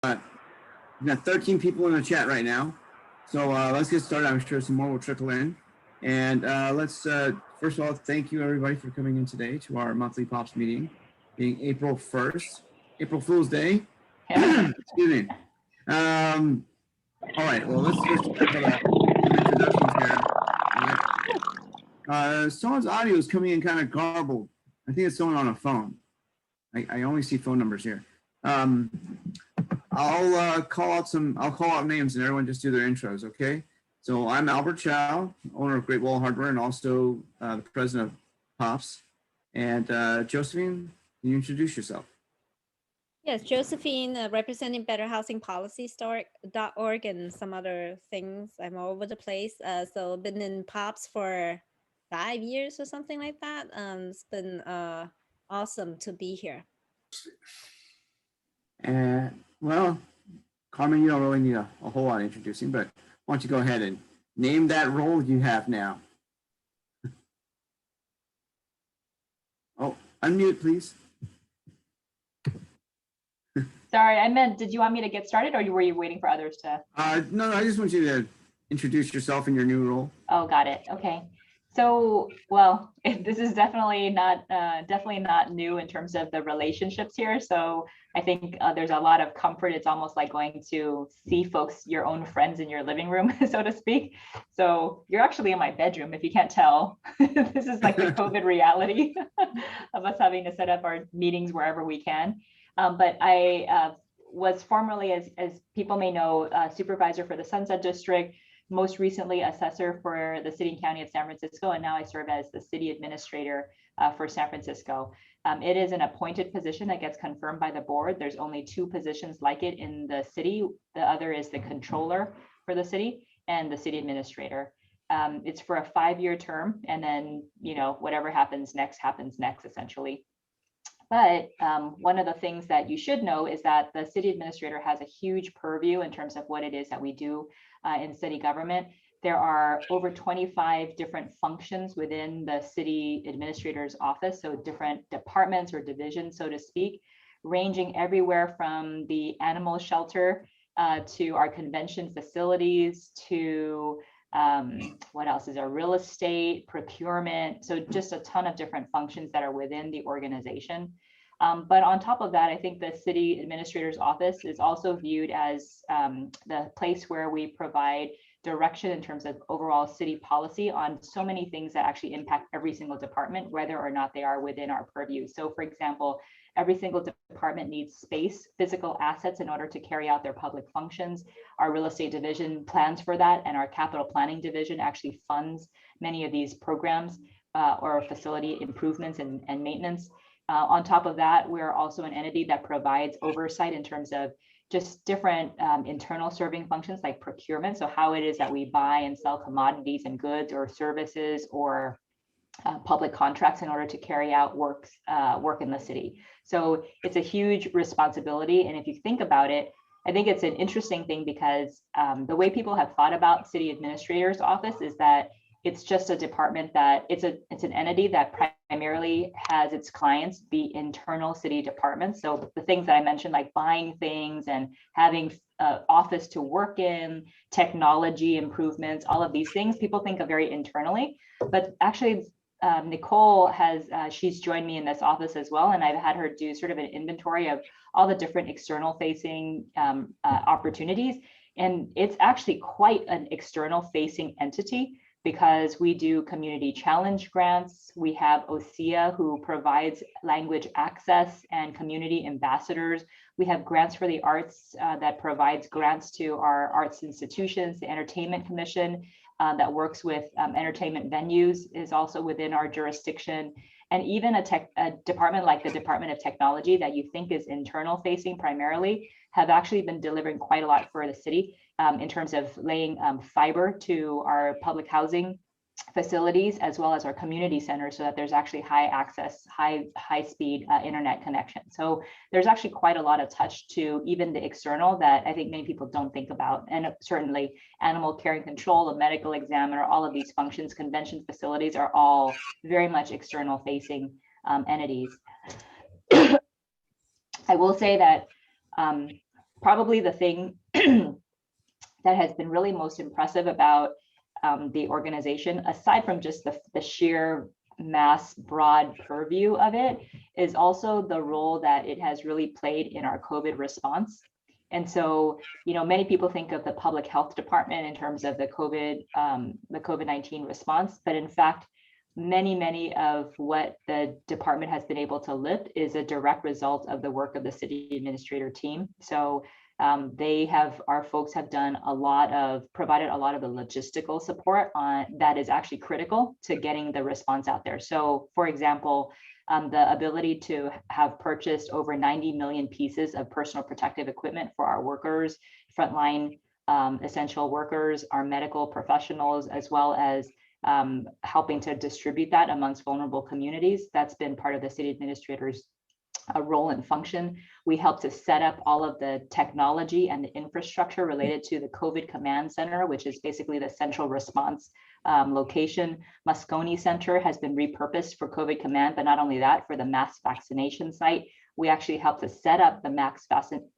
We've got 13 people in the chat right now. So let's get started. I'm sure some more will trickle in. And let's, first of all, thank you everybody for coming in today to our monthly POPs meeting, being April 1st, April Fool's Day. Excuse me. All right, well, let's just start with some introductions here. Someone's audio is coming in kind of garbled. I think it's someone on a phone. I only see phone numbers here. I'll call out names and everyone just do their intros, okay? So I'm Albert Zhao, owner of Great Wall Hardware and also the president of POPs. And Josephine, can you introduce yourself? Yes, Josephine, representing betterhousingpolicy.org and some other things. I'm all over the place. So been in POPs for 5 years or something like that. It's been awesome to be here. Well, Carmen, you don't really need a whole lot of introducing, but why don't you go ahead and name that role you have now? Oh, unmute, please. Sorry, I meant, did you want me to get started or were you waiting for others to? No, I just want you to introduce yourself in your new role. Oh, got it. Okay. So, well, this is definitely not new in terms of the relationships here. So I think there's a lot of comfort. It's almost like going to see folks, your own friends in your living room, so to speak. So you're actually in my bedroom, if you can't tell. This is like the COVID reality of us having to set up our meetings wherever we can. But I was formerly, as people may know, supervisor for the Sunset District, most recently assessor for the city and county of San Francisco, and now I serve as the city administrator for San Francisco. It is an appointed position that gets confirmed by the board. There's only 2 positions like it in the city. The other is the controller for the city and the city administrator. It's for a 5-year term, and then, you know, whatever happens next, essentially. But one of the things that you should know is that the city administrator has a huge purview in terms of what it is that we do in city government. There are over 25 different functions within the city administrator's office, so different departments or divisions, so to speak, ranging everywhere from the animal shelter to our convention facilities to what else is our real estate, procurement. So just a ton of different functions that are within the organization. But on top of that, I think the city administrator's office is also viewed as the place where we provide direction in terms of overall city policy on so many things that actually impact every single department, whether or not they are within our purview. So for example, every single department needs space, physical assets in order to carry out their public functions. Our real estate division plans for that, and our capital planning division actually funds many of these programs or facility improvements and maintenance. On top of that, we're also an entity that provides oversight in terms of just different internal serving functions like procurement. So how it is that we buy and sell commodities and goods or services or public contracts in order to carry out work in the city. So it's a huge responsibility. And if you think about it, I think it's an interesting thing because the way people have thought about city administrator's office is that it's just a department that it's an entity that primarily has its clients be internal city departments. So the things that I mentioned, like buying things and having office to work in, technology improvements, all of these things, people think of very internally. But actually, Nicole she's joined me in this office as well, and I've had her do sort of an inventory of all the different external facing opportunities. And it's actually quite an external facing entity, because we do community challenge grants. We have OSEA, who provides language access and community ambassadors. We have grants for the arts that provides grants to our arts institutions. The Entertainment Commission that works with entertainment venues is also within our jurisdiction. And even a department like the Department of Technology that you think is internal facing primarily have actually been delivering quite a lot for the city in terms of laying fiber to our public housing facilities, as well as our community centers, so that there's actually high access, high speed internet connection. So there's actually quite a lot of touch to even the external that I think many people don't think about. And certainly animal care and control, a medical examiner, all of these functions, convention facilities are all very much external facing entities. I will say that probably the thing that has been really most impressive about the organization, aside from just the sheer mass broad purview of it, is also the role that it has really played in our COVID response. And so, many people think of the public health department in terms of the COVID-19 response, but in fact, many of what the department has been able to lift is a direct result of the work of the city administrator team. So our folks have provided a lot of the logistical support that is actually critical to getting the response out there. So for example, the ability to have purchased over 90 million pieces of personal protective equipment for our workers, frontline essential workers, our medical professionals, as well as helping to distribute that amongst vulnerable communities. That's been part of the city administrator's role and function. We helped to set up all of the technology and the infrastructure related to the COVID Command Center, which is basically the central response location. Moscone Center has been repurposed for COVID Command, but not only that, for the mass vaccination site. We actually helped to set up the mass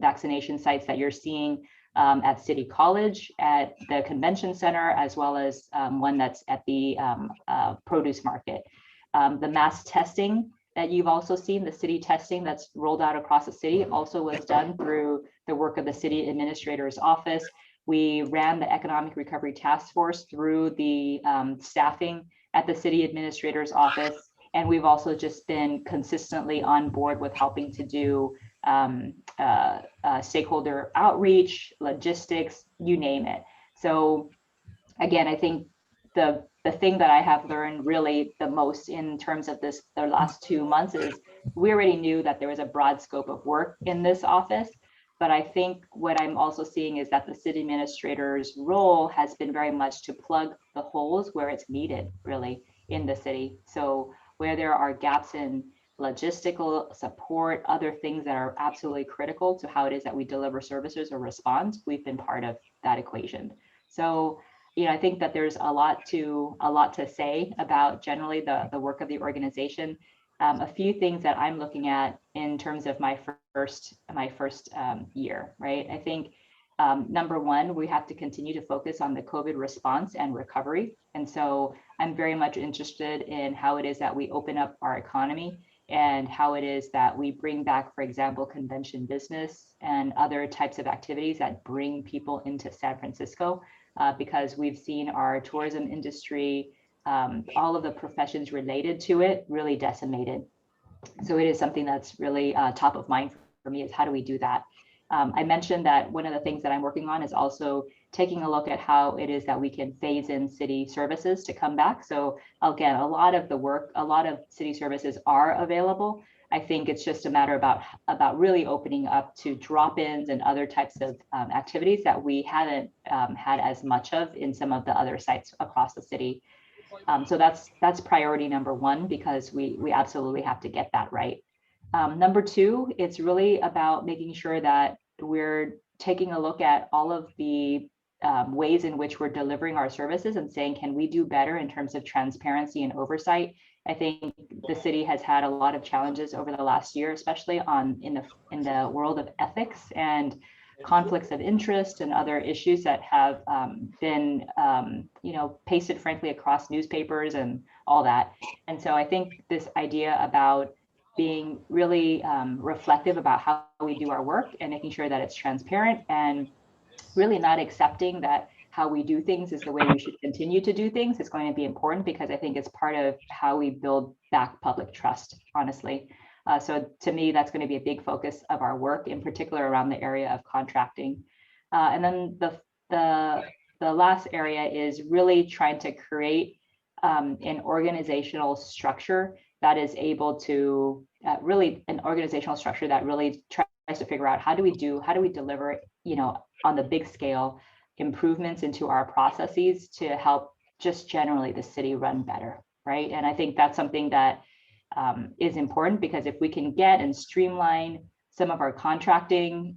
vaccination sites that you're seeing at City College, at the Convention Center, as well as one that's at the produce market. The mass testing that you've also seen, the city testing that's rolled out across the city, also was done through the work of the city administrator's office. We ran the Economic Recovery Task Force through the staffing at the city administrator's office. And we've also just been consistently on board with helping to do stakeholder outreach, logistics, you name it. So again, I think the thing that I have learned really the most in terms of the last 2 months is we already knew that there was a broad scope of work in this office. But I think what I'm also seeing is that the city administrator's role has been very much to plug the holes where it's needed, really, in the city. So where there are gaps in logistical support, other things that are absolutely critical to how it is that we deliver services or respond, we've been part of that equation. So, I think that there's a lot to say about generally the work of the organization. A few things that I'm looking at in terms of my first year, right? I think number one, we have to continue to focus on the COVID response and recovery. And so I'm very much interested in how it is that we open up our economy and how it is that we bring back, for example, convention business and other types of activities that bring people into San Francisco, because we've seen our tourism industry, all of the professions related to it really decimated. So it is something that's really top of mind for me, is how do we do that? I mentioned that one of the things that I'm working on is also taking a look at how it is that we can phase in city services to come back. So again, a lot of city services are available. I think it's just a matter about really opening up to drop-ins and other types of activities that we haven't had as much of in some of the other sites across the city. So that's priority number one, because we absolutely have to get that right. Number two, it's really about making sure that we're taking a look at all of the ways in which we're delivering our services and saying, can we do better in terms of transparency and oversight? I think the city has had a lot of challenges over the last year, especially in the world of ethics and conflicts of interest and other issues that have been pasted frankly across newspapers and all that. And so I think this idea about being really reflective about how we do our work and making sure that it's transparent and really not accepting that how we do things is the way we should continue to do things is going to be important, because I think it's part of how we build back public trust, honestly. So to me, that's going to be a big focus of our work, in particular around the area of contracting. And then the last area is really trying to create an organizational structure that is able to an organizational structure that really tries to figure out how do we deliver, on the big scale, improvements into our processes to help just generally the city run better, right? And I think that's something that is important, because if we can get and streamline some of our contracting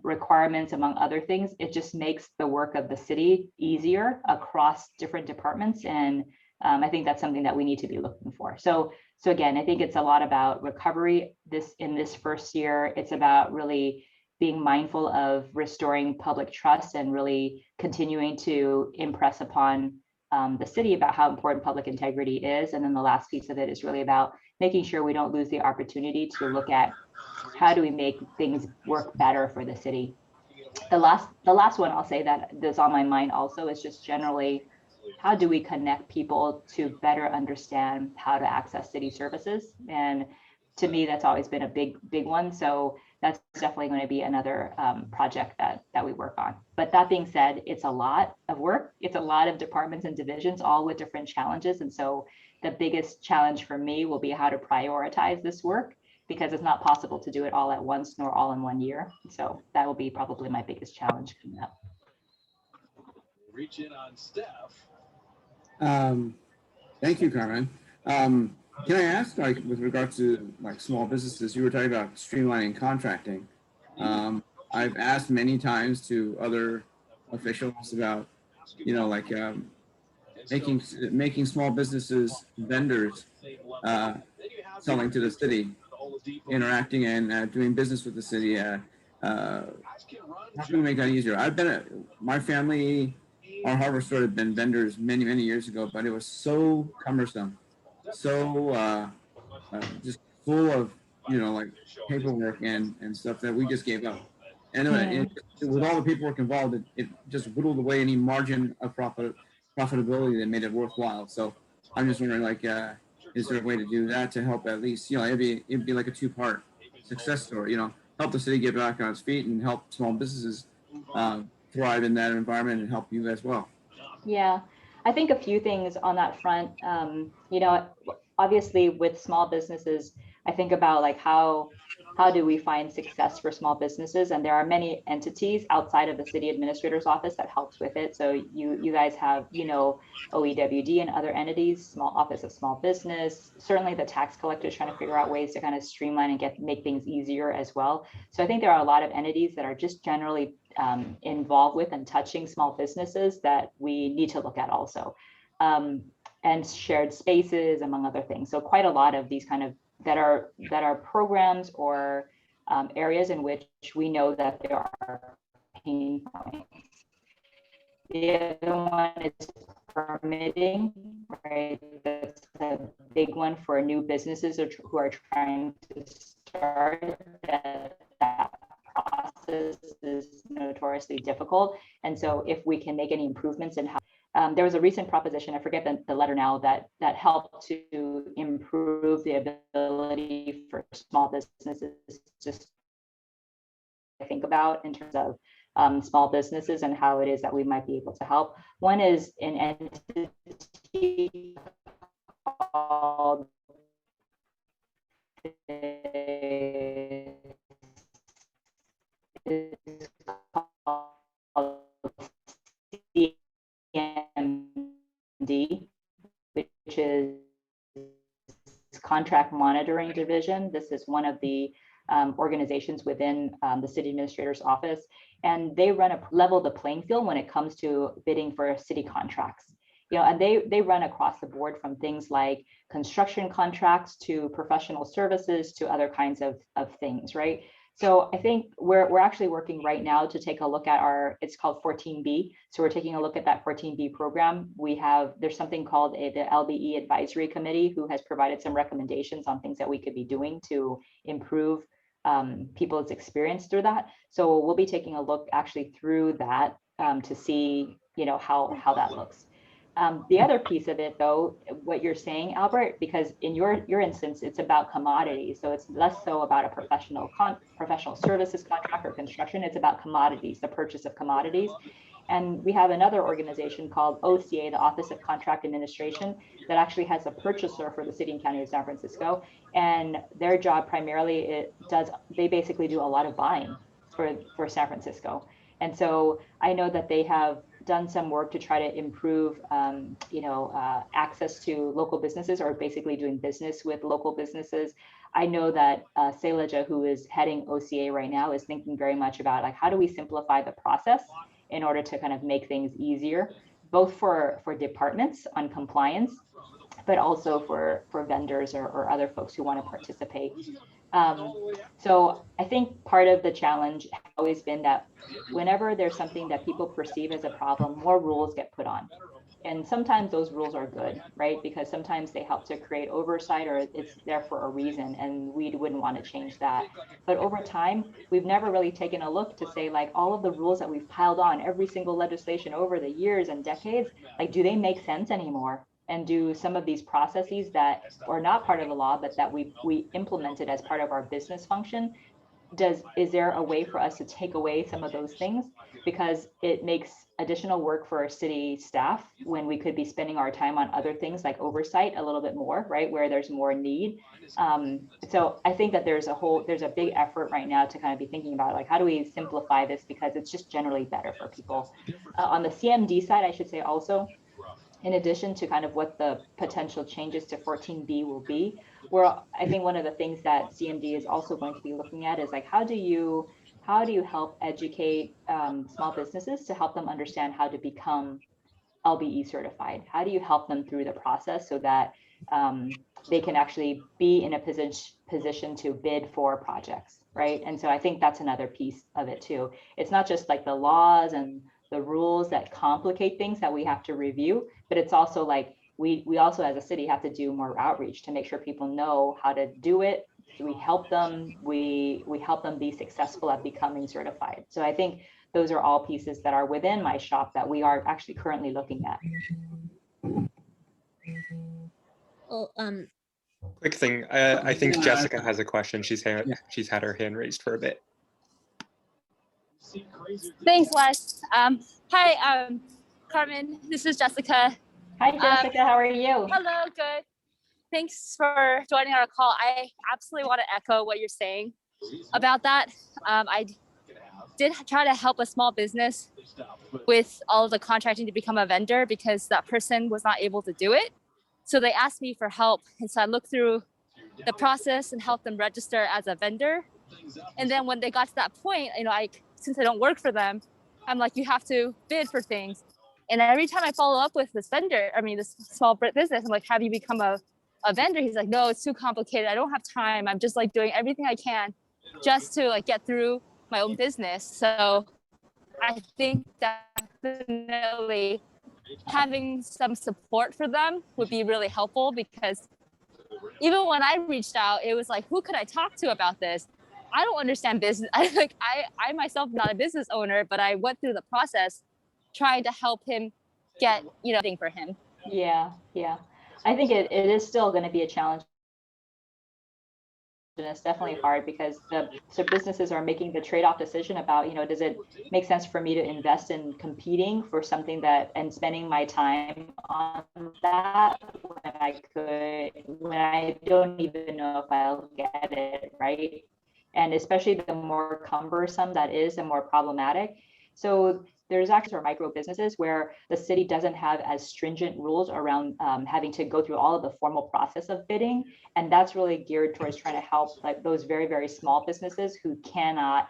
requirements, among other things, it just makes the work of the city easier across different departments. And I think that's something that we need to be looking for. So again, I think it's a lot about recovery in this first year. It's about really being mindful of restoring public trust and really continuing to impress upon the city about how important public integrity is. And then the last piece of it is really about making sure we don't lose the opportunity to look at how do we make things work better for the city. The last one I'll say that is on my mind also is just generally, how do we connect people to better understand how to access city services? And to me, that's always been a big one. So that's definitely going to be another project that we work on. But that being said, it's a lot of work. It's a lot of departments and divisions, all with different challenges. And so the biggest challenge for me will be how to prioritize this work, because it's not possible to do it all at once nor all in 1 year. So that will be probably my biggest challenge coming up. Reach in on Steph. Thank you, Carmen. Can I ask, like, with regard to like small businesses, you were talking about streamlining contracting. I've asked many times to other officials about, you know, like making small businesses vendors, selling to the city, interacting and doing business with the city. How can we make that easier? I've been my family, our hardware store had been vendors many years ago, but it was so cumbersome, so just full of, you know, like paperwork and stuff that we just gave up. And with all the paperwork involved, it just whittled away any margin of profitability that made it worthwhile. So I'm just wondering, like, is there a way to do that to help at least, you know, it'd be like a two-part success story, you know, help the city get back on its feet and help small businesses thrive in that environment and help you as well. Yeah, I think a few things on that front. You know, obviously with small businesses, I think about like how do we find success for small businesses? And there are many entities outside of the city administrator's office that helps with it. So you guys have, you know, OEWD and other entities, small office of small business. Certainly the tax collector is trying to figure out ways to kind of streamline and make things easier as well. So I think there are a lot of entities that are just generally involved with and touching small businesses that we need to look at also. And shared spaces, among other things. So quite a lot of these kind of that are programs or areas in which we know that there are pain points. The other one is permitting, right? That's a big one for new businesses who are trying to start. That process is notoriously difficult. And so if we can make any improvements in how there was a recent proposition, I forget the letter now, that helped to improve the ability for small businesses to think about in terms of small businesses and how it is that we might be able to help. One is an entity called CMD, which is Contract Monitoring Division. This is one of the organizations within the city administrator's office, and they run level the playing field when it comes to bidding for city contracts. You know, and they run across the board from things like construction contracts to professional services to other kinds of things, right? So I think we're actually working right now to take a look at it's called 14B. So we're taking a look at that 14B program. There's something called the LBE Advisory Committee, who has provided some recommendations on things that we could be doing to improve people's experience through that. So we'll be taking a look actually through that to see, you know, how that looks. The other piece of it, though, what you're saying, Albert, because in your instance, it's about commodities. So it's less so about a professional services contract or construction. It's about commodities, the purchase of commodities. And we have another organization called OCA, the Office of Contract Administration, that actually has a purchaser for the city and county of San Francisco. And their job primarily, they basically do a lot of buying for San Francisco. And so I know that they have done some work to try to improve, access to local businesses, or basically doing business with local businesses. I know that Sailaja, who is heading OCA right now, is thinking very much about, like, how do we simplify the process in order to kind of make things easier, both for departments on compliance, but also for vendors or other folks who want to participate. So I think part of the challenge has always been that whenever there's something that people perceive as a problem, more rules get put on. And sometimes those rules are good, right? Because sometimes they help to create oversight, or it's there for a reason, and we wouldn't want to change that. But over time, we've never really taken a look to say, like, all of the rules that we've piled on every single legislation over the years and decades, like, do they make sense anymore? And do some of these processes that are not part of the law, but that we implemented as part of our business function, is there a way for us to take away some of those things, because it makes additional work for our city staff when we could be spending our time on other things like oversight a little bit more, right, where there's more need. So I think that there's a big effort right now to kind of be thinking about, like, how do we simplify this, because it's just generally better for people. On the CMD side, I should say also, in addition to kind of what the potential changes to 14B will be, where I think one of the things that CMD is also going to be looking at is, like, how do you help educate small businesses to help them understand how to become LBE certified? How do you help them through the process so that they can actually be in a position to bid for projects, right? And so I think that's another piece of it too. It's not just like the laws and the rules that complicate things that we have to review, but it's also like we also as a city have to do more outreach to make sure people know how to do it. We help them, we help them be successful at becoming certified. So I think those are all pieces that are within my shop that we are actually currently looking at. Well, Quick thing, I think Jessica has a question. She's had her hand raised for a bit. Thanks, Wes. Hi, Carmen. This is Jessica. Hi, Jessica. How are you? Hello, good. Thanks for joining our call. I absolutely want to echo what you're saying about that. I did try to help a small business with all of the contracting to become a vendor because that person was not able to do it. So they asked me for help. And so I looked through the process and helped them register as a vendor. And then when they got to that point, since I don't work for them, I'm like, you have to bid for things. And every time I follow up with this small business, I'm like, have you become a vendor? He's like, no, it's too complicated. I don't have time. I'm just like doing everything I can just to like get through my own business. So I think definitely having some support for them would be really helpful, because even when I reached out, it was like, who could I talk to about this? I don't understand business. I myself not a business owner, but I went through the process trying to help him get, thing for him. Yeah. I think it is still going to be a challenge. And it's definitely hard because so businesses are making the trade-off decision about, does it make sense for me to invest in competing for something and spending my time on that when I don't even know if I'll get it, right? And especially the more cumbersome that is, the more problematic. So there's actually micro businesses where the city doesn't have as stringent rules around having to go through all of the formal process of bidding. And that's really geared towards trying to help like those very, very small businesses who cannot,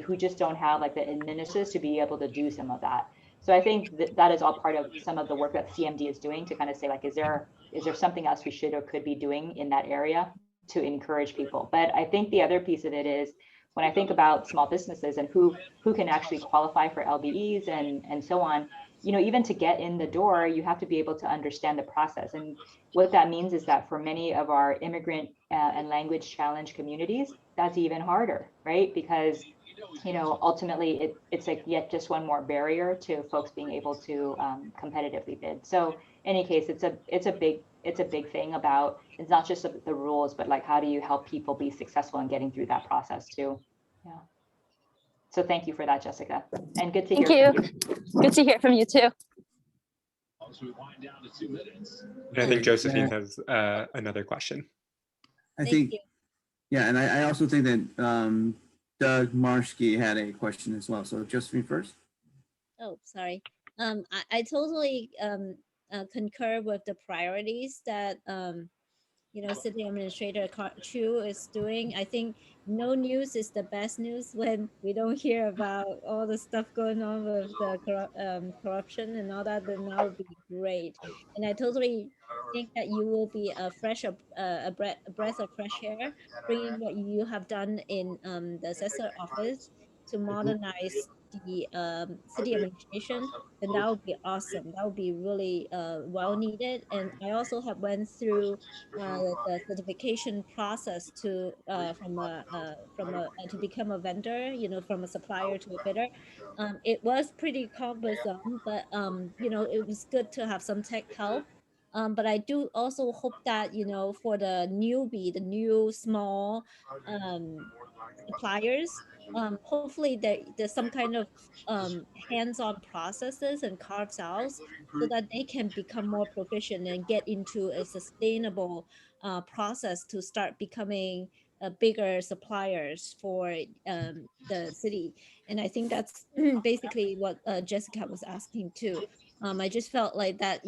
who just don't have like the administrators to be able to do some of that. So I think that is all part of some of the work that CMD is doing to kind of say, like, is there something else we should or could be doing in that area to encourage people? But I think the other piece of it is, when I think about small businesses and who can actually qualify for LBEs and so on, even to get in the door, you have to be able to understand the process. And what that means is that for many of our immigrant and language challenge communities, that's even harder, right? Because, ultimately it's like yet just one more barrier to folks being able to competitively bid. So in any case, it's a big thing about, it's not just the rules, but like, how do you help people be successful in getting through that process too? Yeah. So thank you for that, Jessica. And good to hear from you. Good to hear from you too. And I think Josephine has another question. I think, yeah, and I also think that Doug Marshke had a question as well. So Josephine first. Oh, sorry. I totally concur with the priorities that City Administrator Chu is doing. I think no news is the best news when we don't hear about all the stuff going on with the corruption and all that. Then that would be great. And I totally think that you will be a breath of fresh air, bringing what you have done in the assessor office to modernize the city administration. Then that would be awesome. That would be really well needed. And I also have went through the certification process to to become a vendor, from a supplier to a bidder. It was pretty cumbersome, but it was good to have some tech help. But I do also hope that for the newbie, the new small suppliers, hopefully there's some kind of hands-on processes and carves out so that they can become more proficient and get into a sustainable process to start becoming bigger suppliers for the city. And I think that's basically what Jessica was asking too. I just felt like that,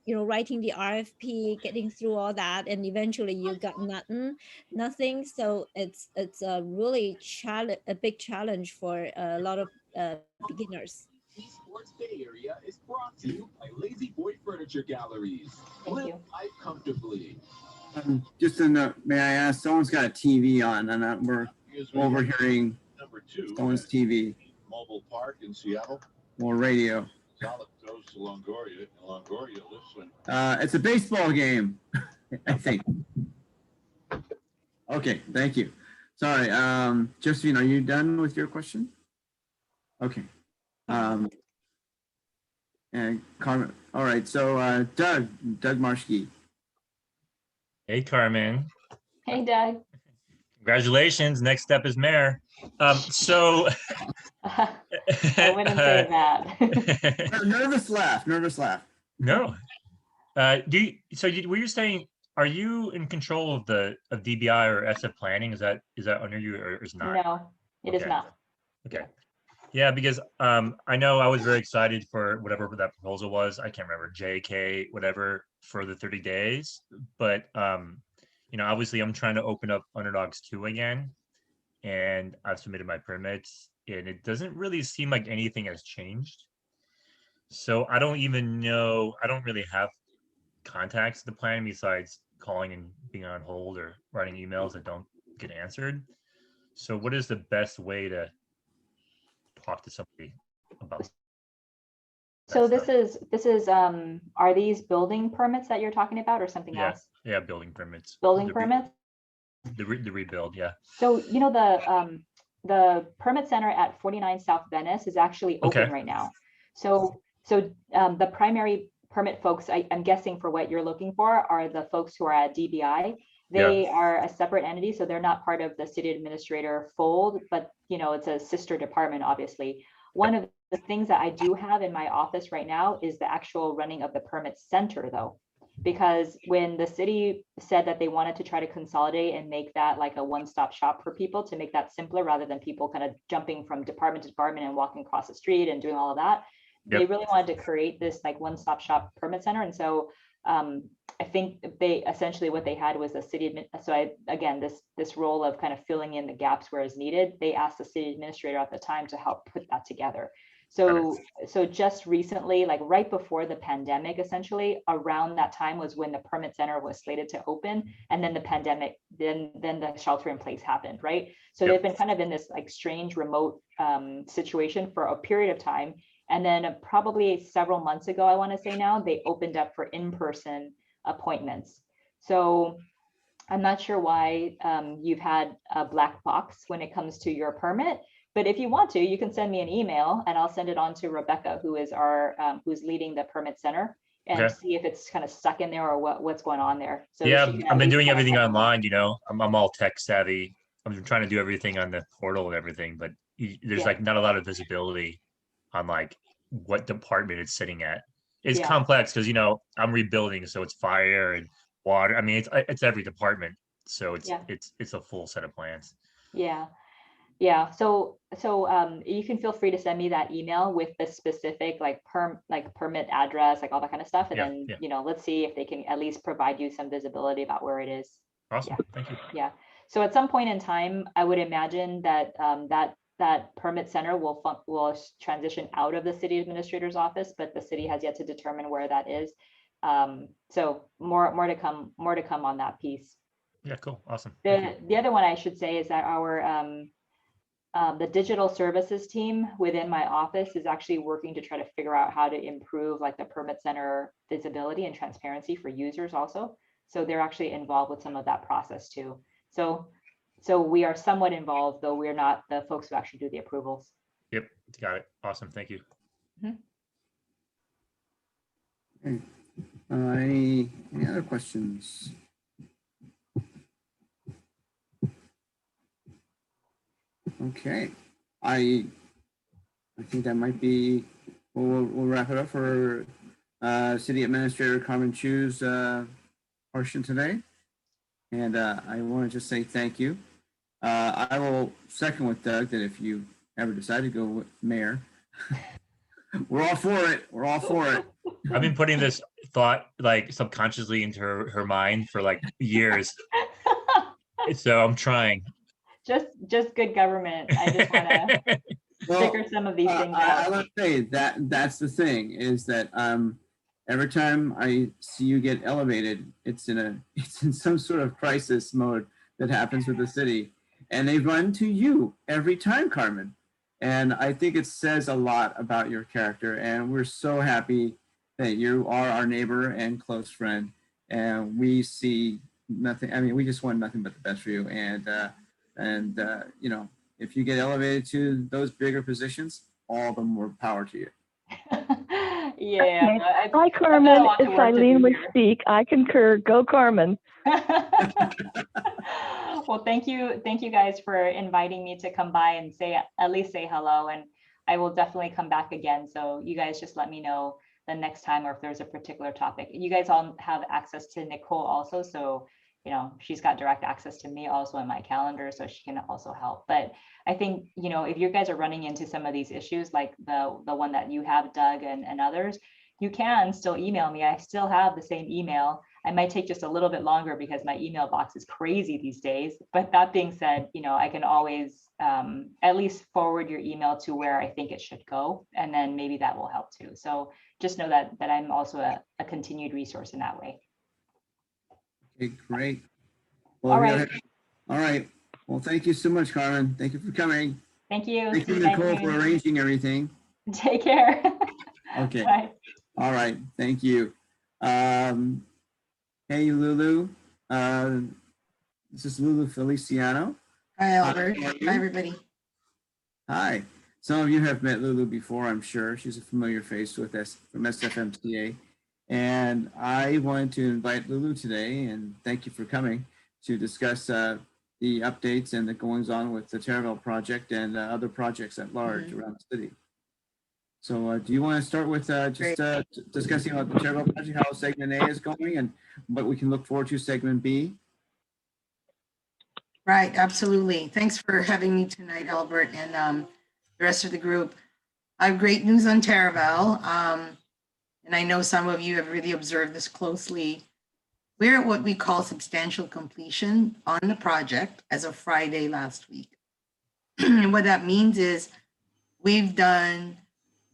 writing the RFP, getting through all that, and eventually you got nothing. So it's a really a big challenge for a lot of beginners. Esports Bay Area is brought to you by Lazy Boy Furniture Galleries. Thank Live you. life comfortably. Just a note, may I ask, someone's got a TV on and we're overhearing Number 2, someone's TV Mobile Park in Seattle. or radio. Solid goes to Longoria, and Longoria listen. It's a baseball game, I think. Okay, thank you. Sorry, Josephine, are you done with your question? Okay. And Carmen, all right, so Doug Marshke. Hey, Carmen. Hey, Doug. Congratulations. Next step is mayor. So I wouldn't say that. Nervous laugh. No. Were you saying, are you in control of DBI or SF planning? Is that under you or is not? No, it is not. Okay. Yeah, because I know I was very excited for whatever that proposal was. I can't remember, JK, whatever, for the 30 days. But obviously I'm trying to open up Underdogs 2 again, and I've submitted my permits, and it doesn't really seem like anything has changed. So I don't even know, I don't really have contacts to the plan besides calling and being on hold or writing emails that don't get answered. So what is the best way to talk to somebody about? So this is are these building permits that you're talking about or something else? Yeah, building permits. Building permits? The rebuild, yeah. So the permit center at 49 South Venice is actually open right now. So the primary permit folks, I'm guessing for what you're looking for, are the folks who are at DBI. They are a separate entity, so they're not part of the city administrator fold, but it's a sister department, obviously. One of the things that I do have in my office right now is the actual running of the permit center, though, because when the city said that they wanted to try to consolidate and make that like a one-stop shop for people, to make that simpler rather than people kind of jumping from department to department and walking across the street and doing all of that, they really wanted to create this like one-stop shop permit center. And so I think they essentially what they had was a city this role of kind of filling in the gaps where is needed. They asked the city administrator at the time to help put that together. So just recently, like right before the pandemic, essentially around that time was when the permit center was slated to open, and then the pandemic, then the shelter in place happened, right? So they've been kind of in this like strange remote situation for a period of time. And then probably several months ago, I want to say now, they opened up for in-person appointments. So I'm not sure why you've had a black box when it comes to your permit, but if you want to, you can send me an email and I'll send it on to Rebecca, who is who's leading the permit center, and see if it's kind of stuck in there or what's going on there. So yeah, I've been doing everything online, I'm all tech savvy. I'm trying to do everything on the portal and everything, but there's like not a lot of visibility on like what department it's sitting at. It's complex because I'm rebuilding, so it's fire and water. I mean, it's every department, so it's a full set of plans. Yeah. Yeah, so you can feel free to send me that email with the specific like permit address, like all that kind of stuff, and Yeah, then yeah. let's see if they can at least provide you some visibility about where it is. Awesome. Yeah. Thank you. Yeah. So at some point in time, I would imagine that that permit center will transition out of the city administrator's office, but the city has yet to determine where that is. So more to come on that piece. Yeah, cool. Awesome. Thank you. The other one I should say is that our the digital services team within my office is actually working to try to figure out how to improve like the permit center visibility and transparency for users also. So they're actually involved with some of that process too. So we are somewhat involved, though we're not the folks who actually do the approvals. Yep, got it. Awesome. Thank you. Okay. Any other questions? Okay, I think that might be, we'll wrap it up for City Administrator Carmen Chu's portion today. And I want to just say thank you. I will second with Doug that if you ever decide to go with mayor, we're all for it. We're all for it. I've been putting this thought like subconsciously into her mind for like years. So I'm trying. Just good government. I just want to figure some of these things out. I want to say that's the thing is that every time I see you get elevated, it's in some sort of crisis mode that happens with the city, and they run to you every time, Carmen. And I think it says a lot about your character, and we're so happy that you are our neighbor and close friend, and we see nothing. I mean, we just want nothing but the best for you, and you know, if you get elevated to those bigger positions, all the more power to you. Yeah. Hi, Carmen. If Eileen would speak, I concur. Go, Carmen. Well, thank you guys for inviting me to come by and at least say hello, and I will definitely come back again. So you guys just let me know the next time, or if there's a particular topic. You guys all have access to Nicole also, so she's got direct access to me also in my calendar, so she can also help. But I think, if you guys are running into some of these issues, like the one that you have, Doug, and others, you can still email me. I still have the same email. I might take just a little bit longer because my email box is crazy these days. But that being said, I can always at least forward your email to where I think it should go. And then maybe that will help too. So just know that I'm also a continued resource in that way. Okay, great. Well, all right. All right. Well, thank you so much, Carmen. Thank you for coming. Thank you. Thank you, Nicole, for arranging everything. Take care. Okay. Bye. All right. Thank you. Hey, Lulu. This is Lulu Feliciano. Hi, Albert. Hi, everybody. Hi. Some of you have met Lulu before, I'm sure. She's a familiar face with us from SFMTA. And I wanted to invite Lulu today, and thank you for coming, to discuss the updates and the goings on with the L-Taraval project and other projects at large around the city. So do you want to start with discussing about the L-Taraval project, how segment A is going and what we can look forward to segment B? Right, absolutely. Thanks for having me tonight, Albert, and the rest of the group. I have great news on L-Taraval. And I know some of you have really observed this closely. We're at what we call substantial completion on the project as of Friday last week. And what that means is we've done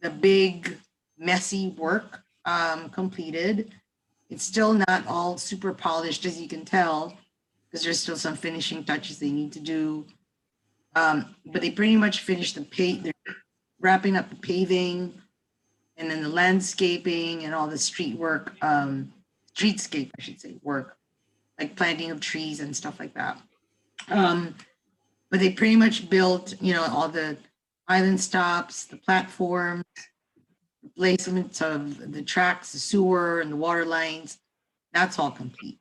the big, messy work completed. It's still not all super polished, as you can tell, because there's still some finishing touches they need to do. But they pretty much finished they're wrapping up the paving, and then the landscaping and all the street work, streetscape, I should say, work, like planting of trees and stuff like that. But they pretty much built, all the island stops, the platforms, placements of the tracks, the sewer and the water lines. That's all complete.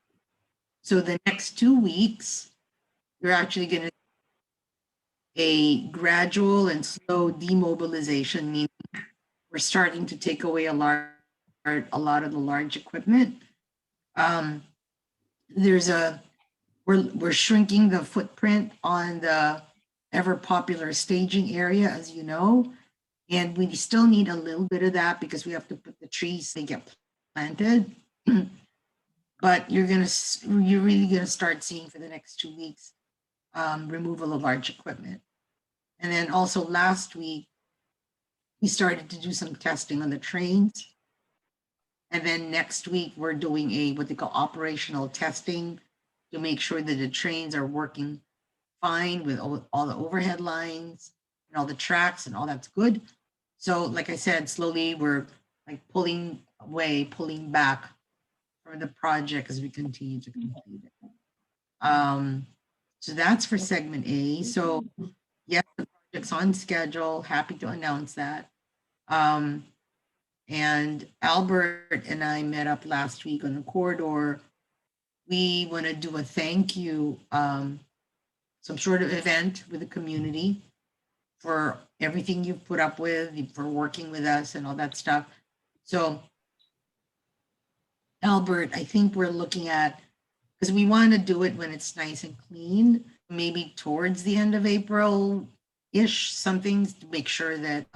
So the next 2 weeks, we're actually going to a gradual and slow demobilization, meaning we're starting to take away a lot of the large equipment. We're shrinking the footprint on the ever popular staging area, as you know. And we still need a little bit of that because we have to put the trees, they get planted. But you're really gonna start seeing for the next 2 weeks, removal of large equipment. And then also last week, we started to do some testing on the trains. And then next week, we're doing what they call operational testing to make sure that the trains are working fine with all the overhead lines and all the tracks and all that's good. So like I said, slowly we're like pulling back from the project as we continue to complete it. So that's for segment A. So yes, the project's on schedule. Happy to announce that. And Albert and I met up last week on the corridor. We want to do a thank you, some sort of event with the community for everything you've put up with, for working with us and all that stuff. So Albert, I think we're looking at, because we want to do it when it's nice and clean, maybe towards the end of April-ish, something to make sure that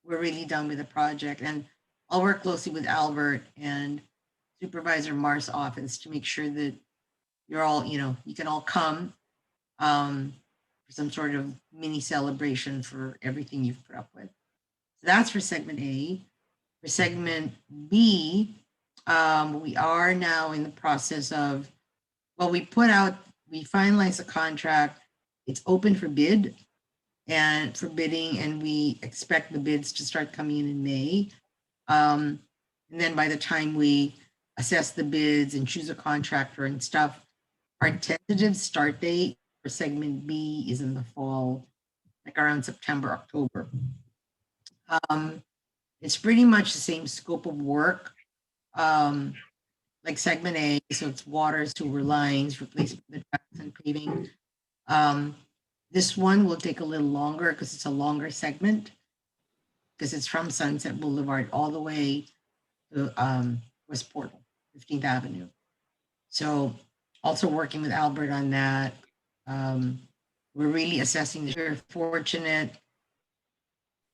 we're really done with the project. And I'll work closely with Albert and Supervisor Mar's office to make sure that you're all, you can all come for some sort of mini celebration for everything you've put up with. So that's for segment A. For segment B, we are now in the process of, we finalized the contract. It's open for bid and for bidding, and we expect the bids to start coming in May. And then by the time we assess the bids and choose a contractor and stuff, our tentative start date for segment B is in the fall, like around September, October. It's pretty much the same scope of work, like segment A. So it's water, sewer lines, replacement of the tracks and paving. This one will take a little longer because it's a longer segment, because it's from Sunset Boulevard all the way to West Portal, 15th Avenue. So also working with Albert on that. We're really assessing this. We're fortunate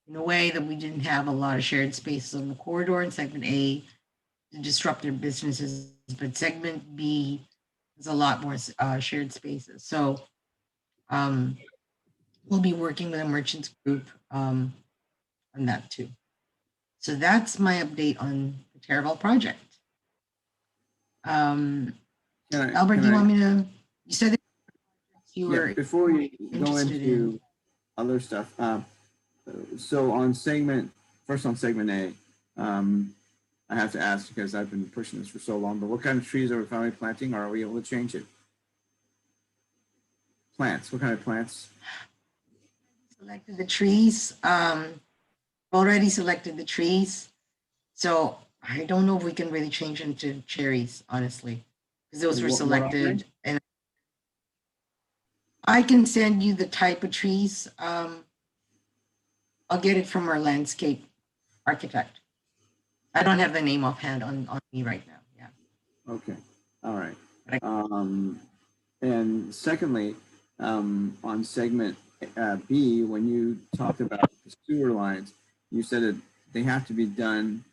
in a way that we didn't have a lot of shared spaces on the corridor in segment A to disrupt their businesses, but segment B has a lot more shared spaces. So we'll be working with a merchants group on that too. So that's my update on the Taraval project. Albert, do you want me to, you said that you were before we go interested into other stuff. So on segment A, I have to ask because I've been pushing this for so long, but what kind of trees are we finally planting? Or are we able to change it? Plants, what kind of plants? Selected the trees, already selected the trees. So I don't know if we can really change them to cherries, honestly, because those were selected. And I can send you the type of trees. I'll get it from our landscape architect. I don't have the name offhand on me right now. Yeah. Okay. All right. And secondly, on segment B, when you talked about the sewer lines, you said that they have to be done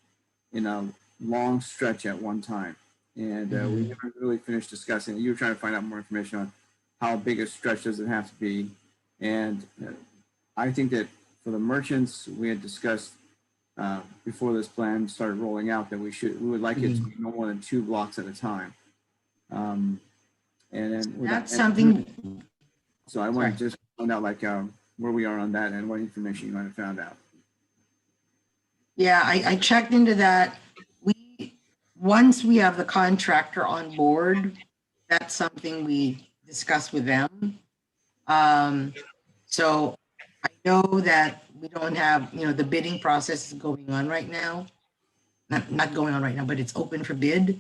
in a long stretch at one time. And we never really finished discussing it. You were trying to find out more information on how big a stretch does it have to be. And I think that for the merchants, we had discussed before this plan started rolling out that we would like it to be no more than 2 blocks at a time. And then that's something. So I want to just find out like where we are on that and what information you might have found out. Yeah, I checked into that. Once we have the contractor on board, that's something we discuss with them. So I know that we don't have, the bidding process is going on right now. Not going on right now, but it's open for bid.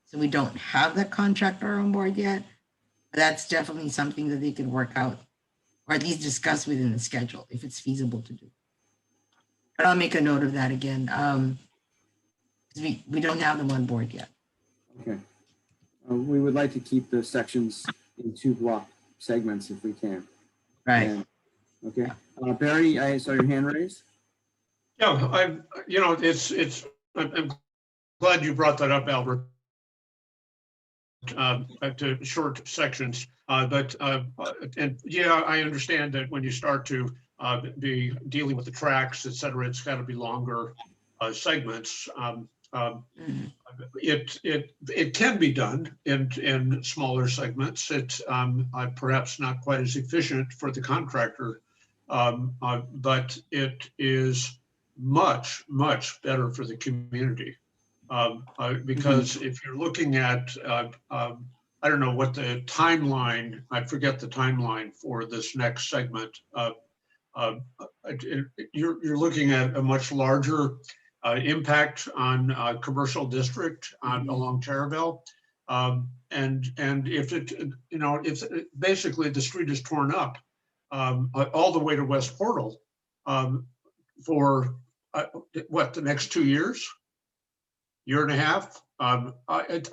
So we don't have that contractor on board yet. But that's definitely something that they could work out, or at least discuss within the schedule if it's feasible to do. But I'll make a note of that again. We don't have them on board yet. Okay. We would like to keep the sections in 2 block segments if we can. Right. And- okay. Barry, I saw your hand raised. Yeah, I'm glad you brought that up, Albert. To short sections, and yeah, I understand that when you start to be dealing with the tracks, et cetera, it's got to be longer segments. It can be done in smaller segments. It's perhaps not quite as efficient for the contractor, but it is much better for the community. Because if you're looking at, I don't know what the timeline, I forget the timeline for this next segment. You're looking at a much larger impact on commercial district along Taraval. And if it, if basically the street is torn up all the way to West Portal for what, the next 2 years? Year and a half,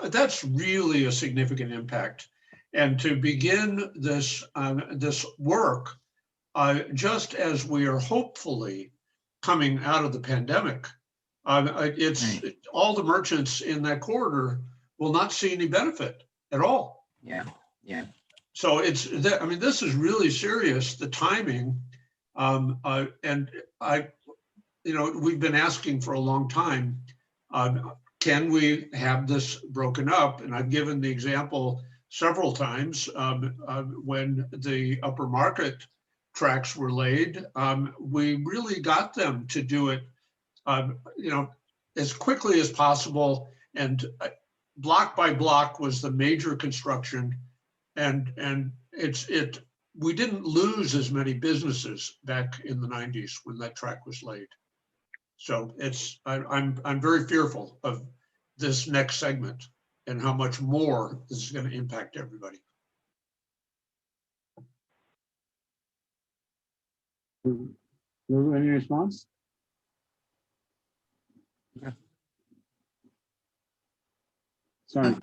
that's really a significant impact. And to begin this this work, just as we are hopefully coming out of the pandemic, it's all the merchants in that corridor will not see any benefit at all. Yeah, yeah. So it's that, I mean, this is really serious, the timing, and we've been asking for a long time. Can we have this broken up? And I've given the example several times when the upper market tracks were laid. We really got them to do it, as quickly as possible. And block by block was the major construction, and we didn't lose as many businesses back in the 90s when that track was laid. So I'm very fearful of this next segment and how much more this is going to impact everybody. Lulu, any response? Yeah. Sorry.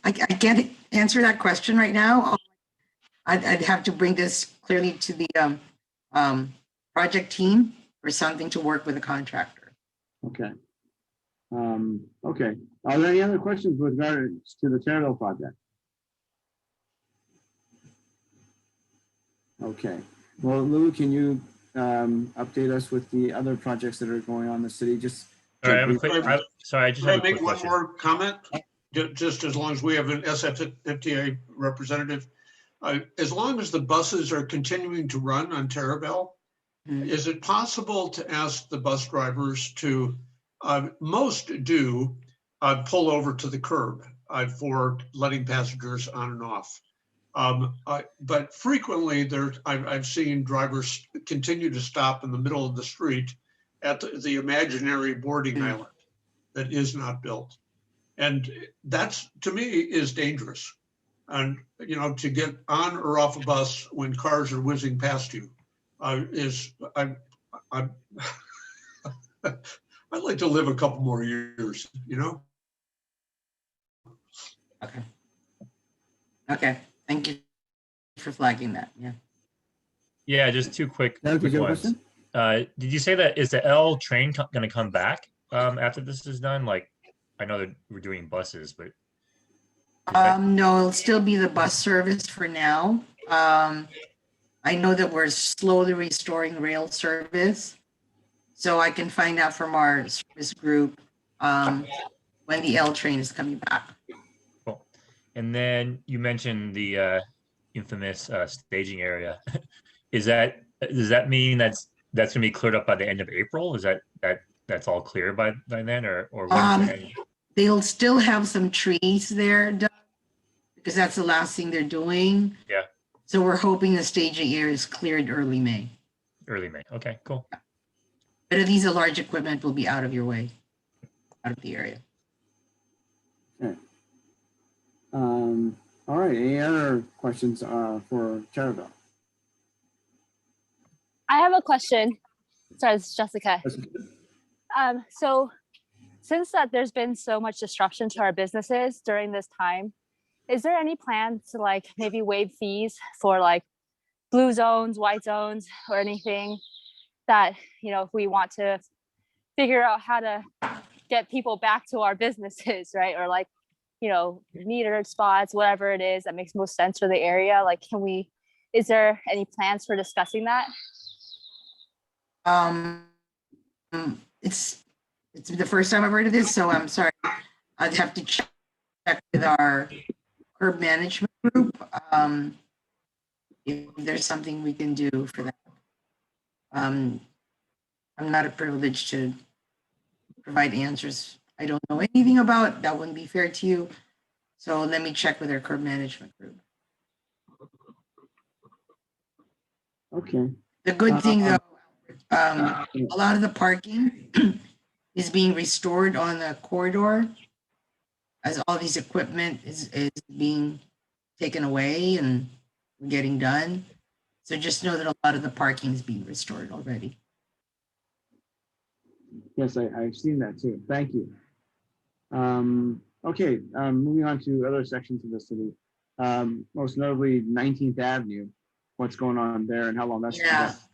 I can't answer that question right now. I'd have to bring this clearly to the project team or something to work with a contractor. Okay. Okay. Are there any other questions with regards to the Taraval project? Okay. Well, Lulu, can you update us with the other projects that are going on in the city? Just All right, I have a quick. Sorry, I just have a quick make one question. more comment, just as long as we have an SFMTA representative. As long as the buses are continuing to run on Taraval, is it possible to ask the bus drivers to, most do, pull over to the curb for letting passengers on and off? But frequently I've seen drivers continue to stop in the middle of the street at the imaginary boarding island that is not built. And that's, to me, is dangerous. And, to get on or off a bus when cars are whizzing past you I'd like to live a couple more years, Okay. Okay. Thank you for flagging that. Yeah. Yeah, just two quick Did you have a ones. question? Did you say that is the L train going to come back after this is done? Like, I know that we're doing buses, but No, it'll still be the bus service for now. I know that we're slowly restoring rail service, so I can find out from our service group when the L train is coming back. cool. And then you mentioned the infamous staging area. Does that mean that's going to be cleared up by the end of April? Is that's all clear by then, or when? They'll still have some trees there, Doug, because that's the last thing they're doing. Yeah. So we're hoping the staging area is cleared early May. Early May. Okay, cool. But at least the large equipment will be out of your way, out of the area. Okay. All right. Any other questions for Taraval? I have a question. Sorry, this is Jessica. So since there's been so much disruption to our businesses during this time, is there any plan to maybe waive fees for blue zones, white zones, or anything that, you know, if we want to figure out how to get people back to our businesses, right? Or like, you know, metered spots, whatever it is that makes most sense for the area. Like, is there any plans for discussing that? It's the first time I've heard of this, so I'm sorry. I'd have to check with our curb management group. If there's something we can do for that. I'm not privileged to provide answers I don't know anything about. That wouldn't be fair to you. So let me check with our curb management group. Okay. The good thing though, a lot of the parking is being restored on the corridor as all these equipment is being taken away and getting done. So just know that a lot of the parking is being restored already. Yes, I've seen that too. Thank you. Okay, moving on to other sections of the city. Most notably 19th Avenue. What's going on there and how long that's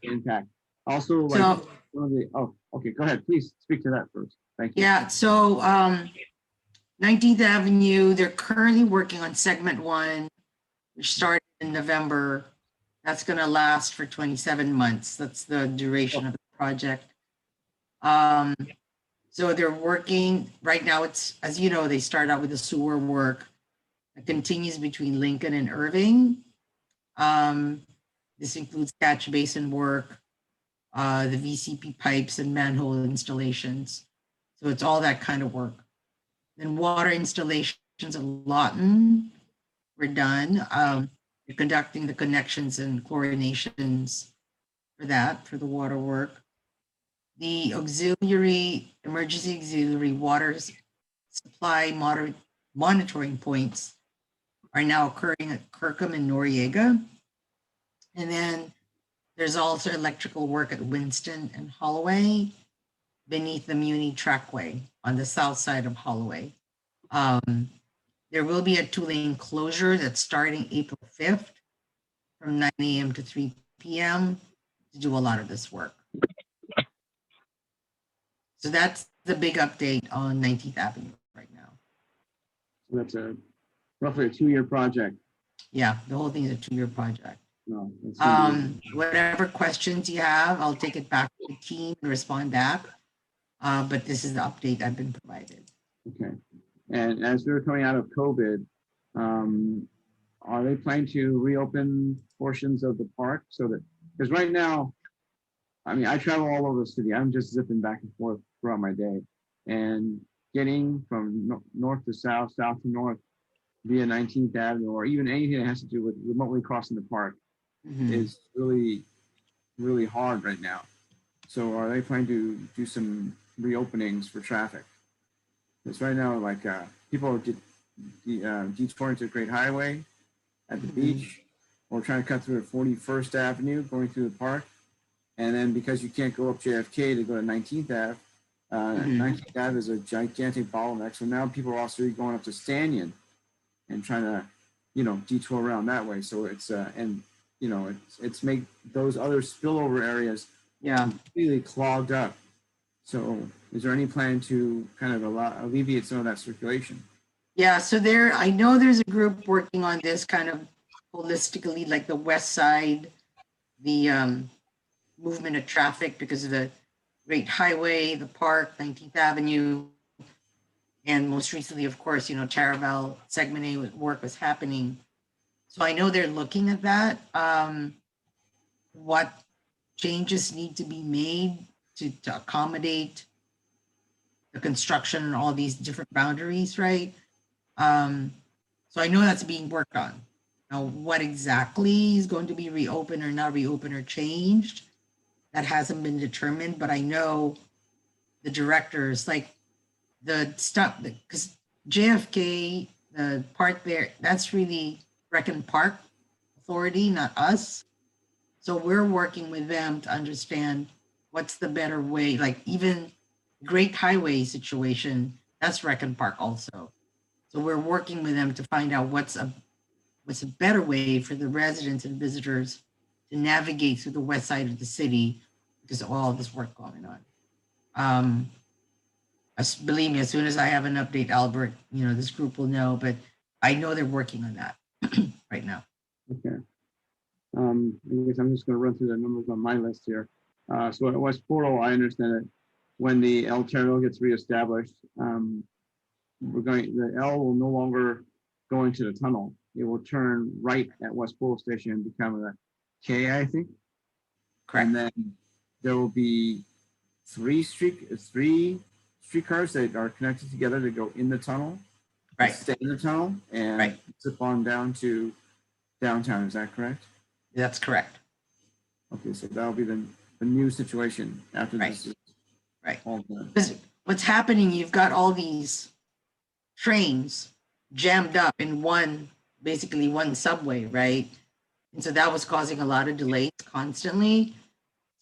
impact. Also, like So, one of the, oh, okay, go ahead. Please speak to that first. Thank you. yeah, so 19th Avenue, they're currently working on segment 1, which started in November. That's going to last for 27 months. That's the duration of the project. So they're working right now. It's, as you know, they start out with the sewer work. It continues between Lincoln and Irving. This includes catch basin work, the VCP pipes and manhole installations. So it's all that kind of work. Then water installations at Lawton, we're done. We're conducting the connections and chlorinations for that, for the water work. The emergency auxiliary water supply monitoring points are now occurring at Kirkham and Noriega. And then there's also electrical work at Winston and Holloway beneath the Muni Trackway on the south side of Holloway. There will be a 2-lane closure that's starting April 5th from 9 a.m. to 3 p.m. to do a lot of this work. So that's the big update on 19th Avenue right now. So that's roughly a 2-year project. Yeah, the whole thing is a 2-year project. No, Whatever questions you have, I'll take it back to the team and respond back. But this is the update I've been provided. Okay. And as we were coming out of COVID, are they planning to reopen portions of the park so that, because right now, I mean, I travel all over the city. I'm just zipping back and forth throughout my day, and getting from north to south, south to north via 19th Avenue, or even anything that has to do with remotely crossing the park is really, really hard right now. So are they planning to do some reopenings for traffic? Because right now, like people get detouring to the Great Highway at the beach, or trying to cut through at 41st Avenue, going through the park. And then because you can't go up JFK to go to 19th Ave, 19th Ave is a gigantic bottleneck. So now people are also going up to Stanton and trying to, detour around that way. So it's, it's make those other spillover areas completely clogged up. So is there any plan to kind of alleviate some of that circulation? Yeah, so I know there's a group working on this kind of holistically, like the west side, the movement of traffic because of the Great Highway, the park, 19th Avenue, and most recently, of course, Taraval segment A work was happening. So I know they're looking at that. What changes need to be made to accommodate the construction and all these different boundaries, right? So I know that's being worked on. Now, what exactly is going to be reopened or not reopened or changed, that hasn't been determined, but I know the directors, like the stuff, because JFK, the part there, that's really Brecken Park Authority, not us. So we're working with them to understand what's the better way, like even Great Highway situation, that's Brecken Park also. So we're working with them to find out what's a better way for the residents and visitors to navigate through the west side of the city because of all this work going on. Believe me, as soon as I have an update, Albert, this group will know, but I know they're working on that right now. Okay. I guess I'm just going to run through the numbers on my list here. So at West Portal, I understand that when the L-Taraval gets reestablished, the L will no longer go into the tunnel. It will turn right at West Portal Station and become a K, I think. Correct. And then there will be three streetcars that are connected together to go in the tunnel, right? Stay in the tunnel and zip on down to downtown. Is that correct? That's correct. Okay, so that'll be the new situation after this is all done. Because what's happening, you've got all these trains jammed up in basically one subway, right? And so that was causing a lot of delays constantly.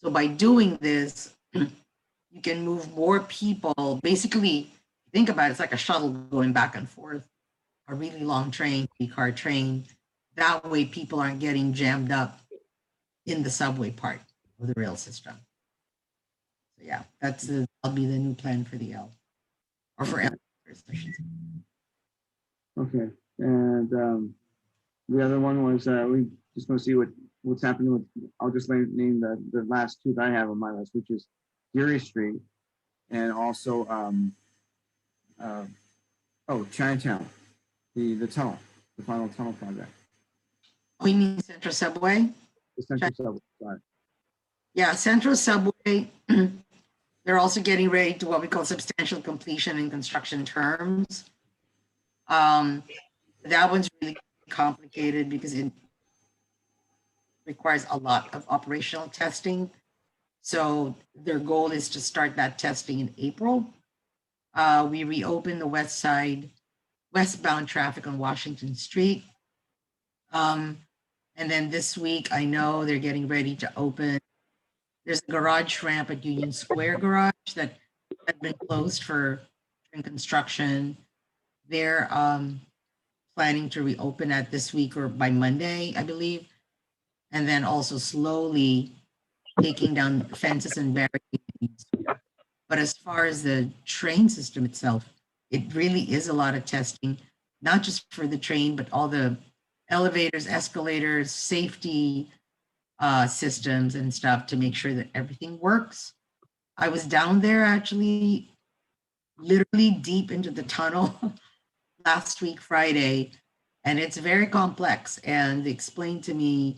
So by doing this, you can move more people. Basically, think about it, it's like a shuttle going back and forth, a really long train, 3-car train. That way people aren't getting jammed up in the subway part of the rail system. So yeah, that'll be the new plan for the L, or for L. Okay, and the other one was we just want to see what's happening with. I'll just name the last two that I have on my list, which is Geary Street and also Chinatown, the tunnel, the final tunnel project. We need Central Subway. The Central Subway. Sorry. Yeah, Central Subway. They're also getting ready to what we call substantial completion in construction terms. That one's really complicated because it requires a lot of operational testing. So their goal is to start that testing in April. We reopened the west side, westbound traffic on Washington Street. And then this week, I know they're getting ready to open. There's a garage ramp at Union Square Garage that had been closed during construction. They're planning to reopen that this week or by Monday, I believe. And then also slowly taking down fences and barricades. But as far as the train system itself, it really is a lot of testing, not just for the train, but all the elevators, escalators, safety systems and stuff to make sure that everything works. I was down there actually, literally deep into the tunnel last week, Friday, and it's very complex. And they explained to me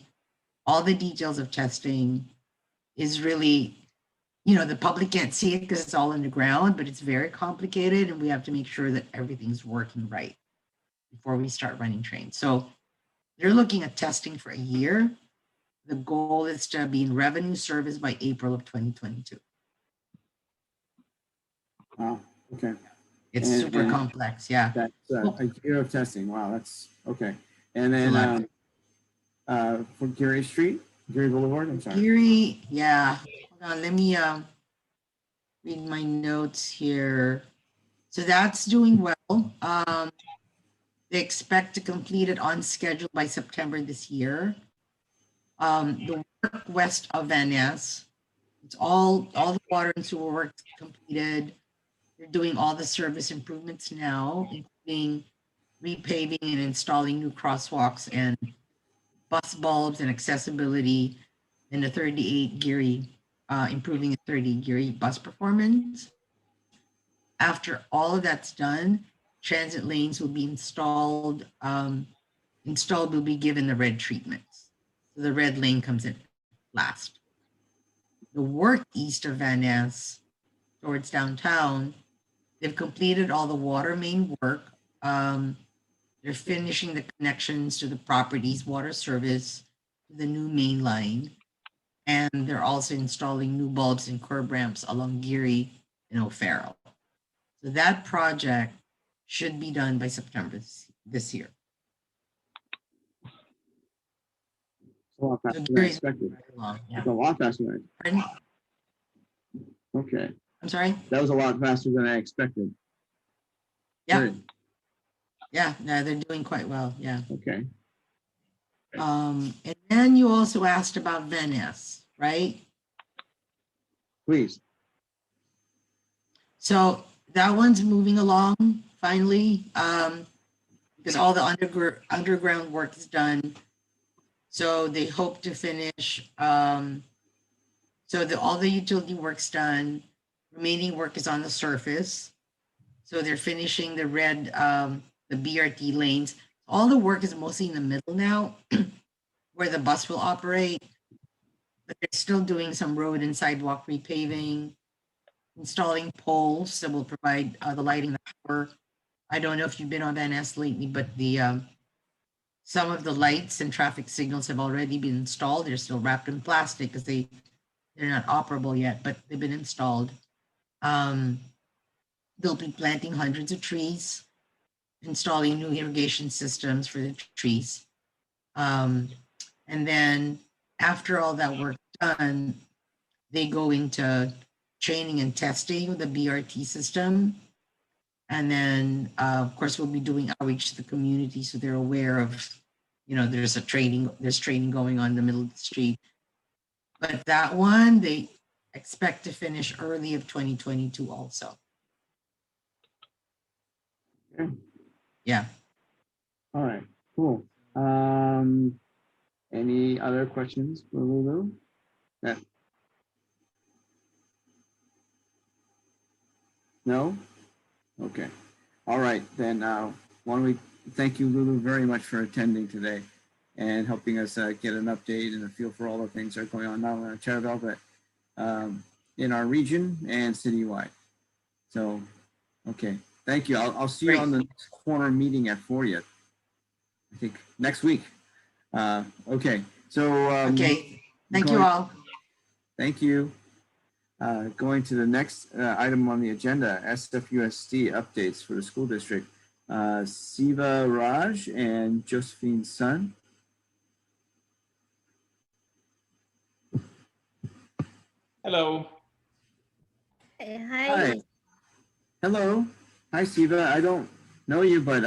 all the details of testing is really, the public can't see it because it's all underground, but it's very complicated and we have to make sure that everything's working right before we start running trains. So they're looking at testing for a year. The goal is to be in revenue service by April of 2022. Wow, okay. It's super complex, yeah. That's a year of testing. Wow, that's okay. And then for Geary Street, Geary Boulevard, I'm sorry. Geary, yeah. Hold on, let me read my notes here. So that's doing well. They expect to complete it on schedule by September this year. The work west of Van Ness, it's all the water and sewer work completed. They're doing all the service improvements now, including repaving and installing new crosswalks and bus bulbs and accessibility in the 38 Geary, improving the 30 Geary bus performance. After all of that's done, transit lanes will be installed. Installed will be given the red treatments. So the red lane comes in last. The work east of Van Ness towards downtown, they've completed all the water main work. They're finishing the connections to the property's water service, to the new main line. And they're also installing new bulbs and curb ramps along Geary and O'Farrell. So that project should be done by September this year. It's a lot faster than I expected. It's a lot faster than I expected. Okay. I'm sorry? That was a lot faster than I expected. Yeah. Good. Yeah, no, they're doing quite well. Yeah. Okay. And then you also asked about Venice, right? Please. So that one's moving along finally, because all the underground work is done. So they hope to finish. All the utility work's done. Remaining work is on the surface. So they're finishing the the BRT lanes. All the work is mostly in the middle now, where the bus will operate. But they're still doing some road and sidewalk repaving, installing poles that will provide the lighting, the power. I don't know if you've been on Van Ness lately, but some of the lights and traffic signals have already been installed. They're still wrapped in plastic because they're not operable yet, but they've been installed. They'll be planting hundreds of trees, installing new irrigation systems for the trees. And then after all that work done, they go into training and testing with the BRT system. And then, of course, we'll be doing outreach to the community so they're aware of, there's training going on in the middle of the street. But that one, they expect to finish early of 2022 also. Okay. Yeah. All right, cool. Any other questions for Lulu? No? Okay. All right, then why don't we thank you, Lulu, very much for attending today and helping us get an update and a feel for all the things that are going on, not only in Cherville, but in our region and citywide. So, okay, thank you. I'll see you on the next corner meeting at 40th. I think next week. Okay, so. Okay, thank you all. Thank you. Going to the next item on the agenda, SFUSD updates for the school district. Siva Raj and Josephine's son. Hello. Hey, hi. Hi. Hello. Hi, Siva. I don't know you, but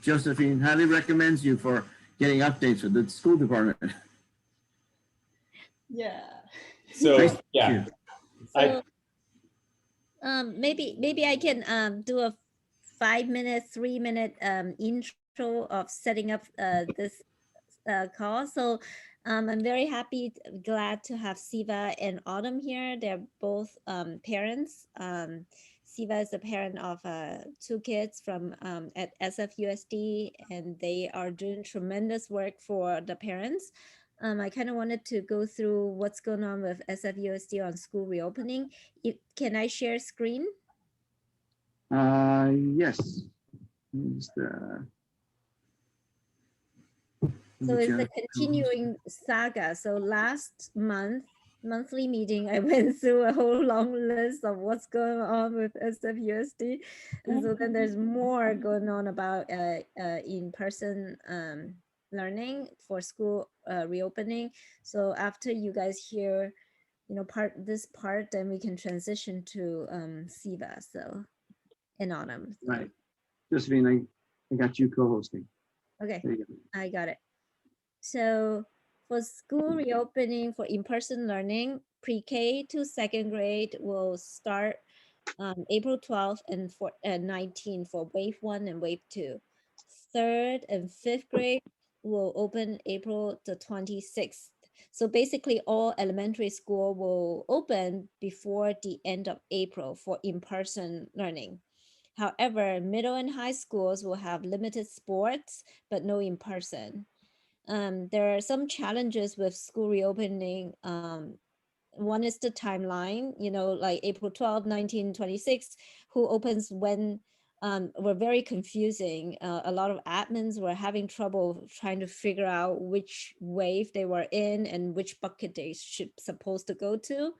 Josephine highly recommends you for getting updates with the school department. Yeah. So, Nice yeah. So, maybe I can do a 5-minute, 3-minute intro of setting up this call. So I'm very happy, glad to have Siva and Autumn here. They're both parents. Siva is a parent of 2 kids from at SFUSD, and they are doing tremendous work for the parents. I kind of wanted to go through what's going on with SFUSD on school reopening. Can I share screen? Yes. So it's a continuing saga. So last monthly meeting, I went through a whole long list of what's going on with SFUSD. And so then there's more going on about in-person learning for school reopening. So after you guys hear, this part, then we can transition to Siva, so, and Autumn. So. Right. Josephine, I got you co-hosting. Okay, There you go. I got it. So for school reopening for in-person learning, pre-K to 2nd grade will start April 12th and 19th for wave 1 and wave 2. 3rd and 5th grade will open April the 26th. So basically all elementary school will open before the end of April for in-person learning. However, middle and high schools will have limited sports, but no in-person. There are some challenges with school reopening. One is the timeline, like April 12, 19, 26, who opens when, were very confusing. A lot of admins were having trouble trying to figure out which wave they were in and which bucket they supposed to go to.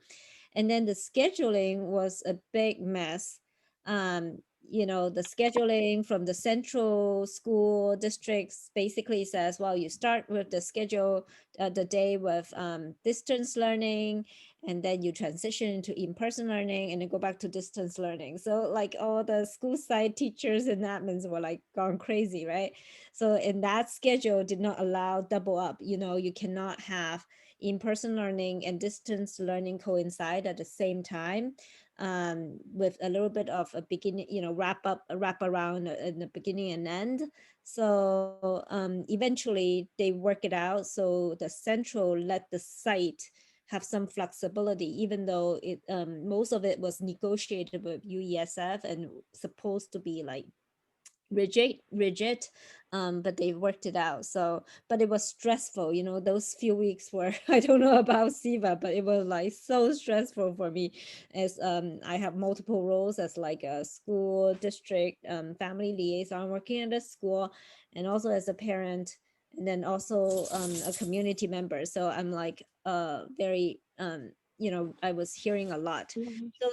And then the scheduling was a big mess. The scheduling from the central school districts basically says, well, you start with the schedule, the day with distance learning, and then you transition into in-person learning and then go back to distance learning. So like all the school side teachers and admins were like gone crazy, right? So in that schedule did not allow double up. You cannot have in-person learning and distance learning coincide at the same time, with a little bit of a beginning, wrap around in the beginning and end. So eventually they work it out. So the central let the site have some flexibility, even though it most of it was negotiated with UESF and supposed to be like rigid, but they worked it out. So, but it was stressful, those few weeks were, I don't know about Siva, but it was like so stressful for me, as I have multiple roles as like a school district family liaison working at a school, and also as a parent, and then also a community member. So I'm like very I was hearing a lot. So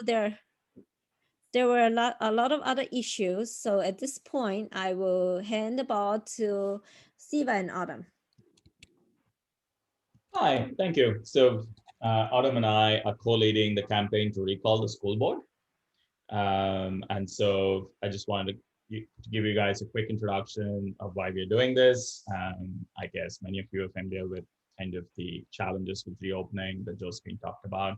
there were a lot of other issues. So at this point, I will hand the ball to Siva and Autumn. Hi, thank you. So Autumn and I are co-leading the campaign to recall the school board. And so I just wanted to give you guys a quick introduction of why we're doing this. I guess many of you are familiar with kind of the challenges with reopening that Josephine talked about.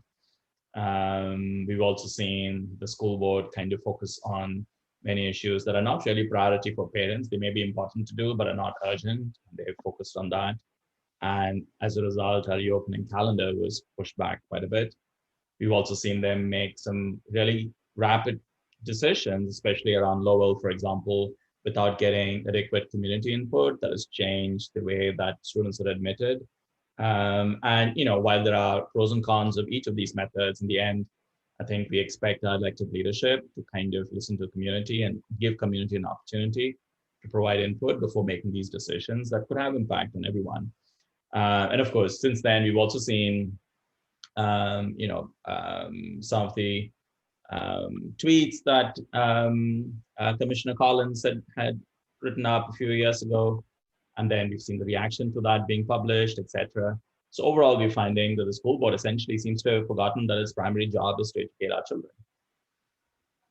We've also seen the school board kind of focus on many issues that are not really priority for parents. They may be important to do, but are not urgent. They've focused on that. And as a result, our reopening calendar was pushed back quite a bit. We've also seen them make some really rapid decisions, especially around Lowell, for example, without getting adequate community input. That has changed the way that students are admitted. And while there are pros and cons of each of these methods, in the end, I think we expect our elected leadership to kind of listen to the community and give community an opportunity to provide input before making these decisions that could have impact on everyone. And of course, since then, we've also seen, some of the tweets that Commissioner Collins had written up a few years ago. And then we've seen the reaction to that being published, etc. So overall, we're finding that the school board essentially seems to have forgotten that its primary job is to educate our children.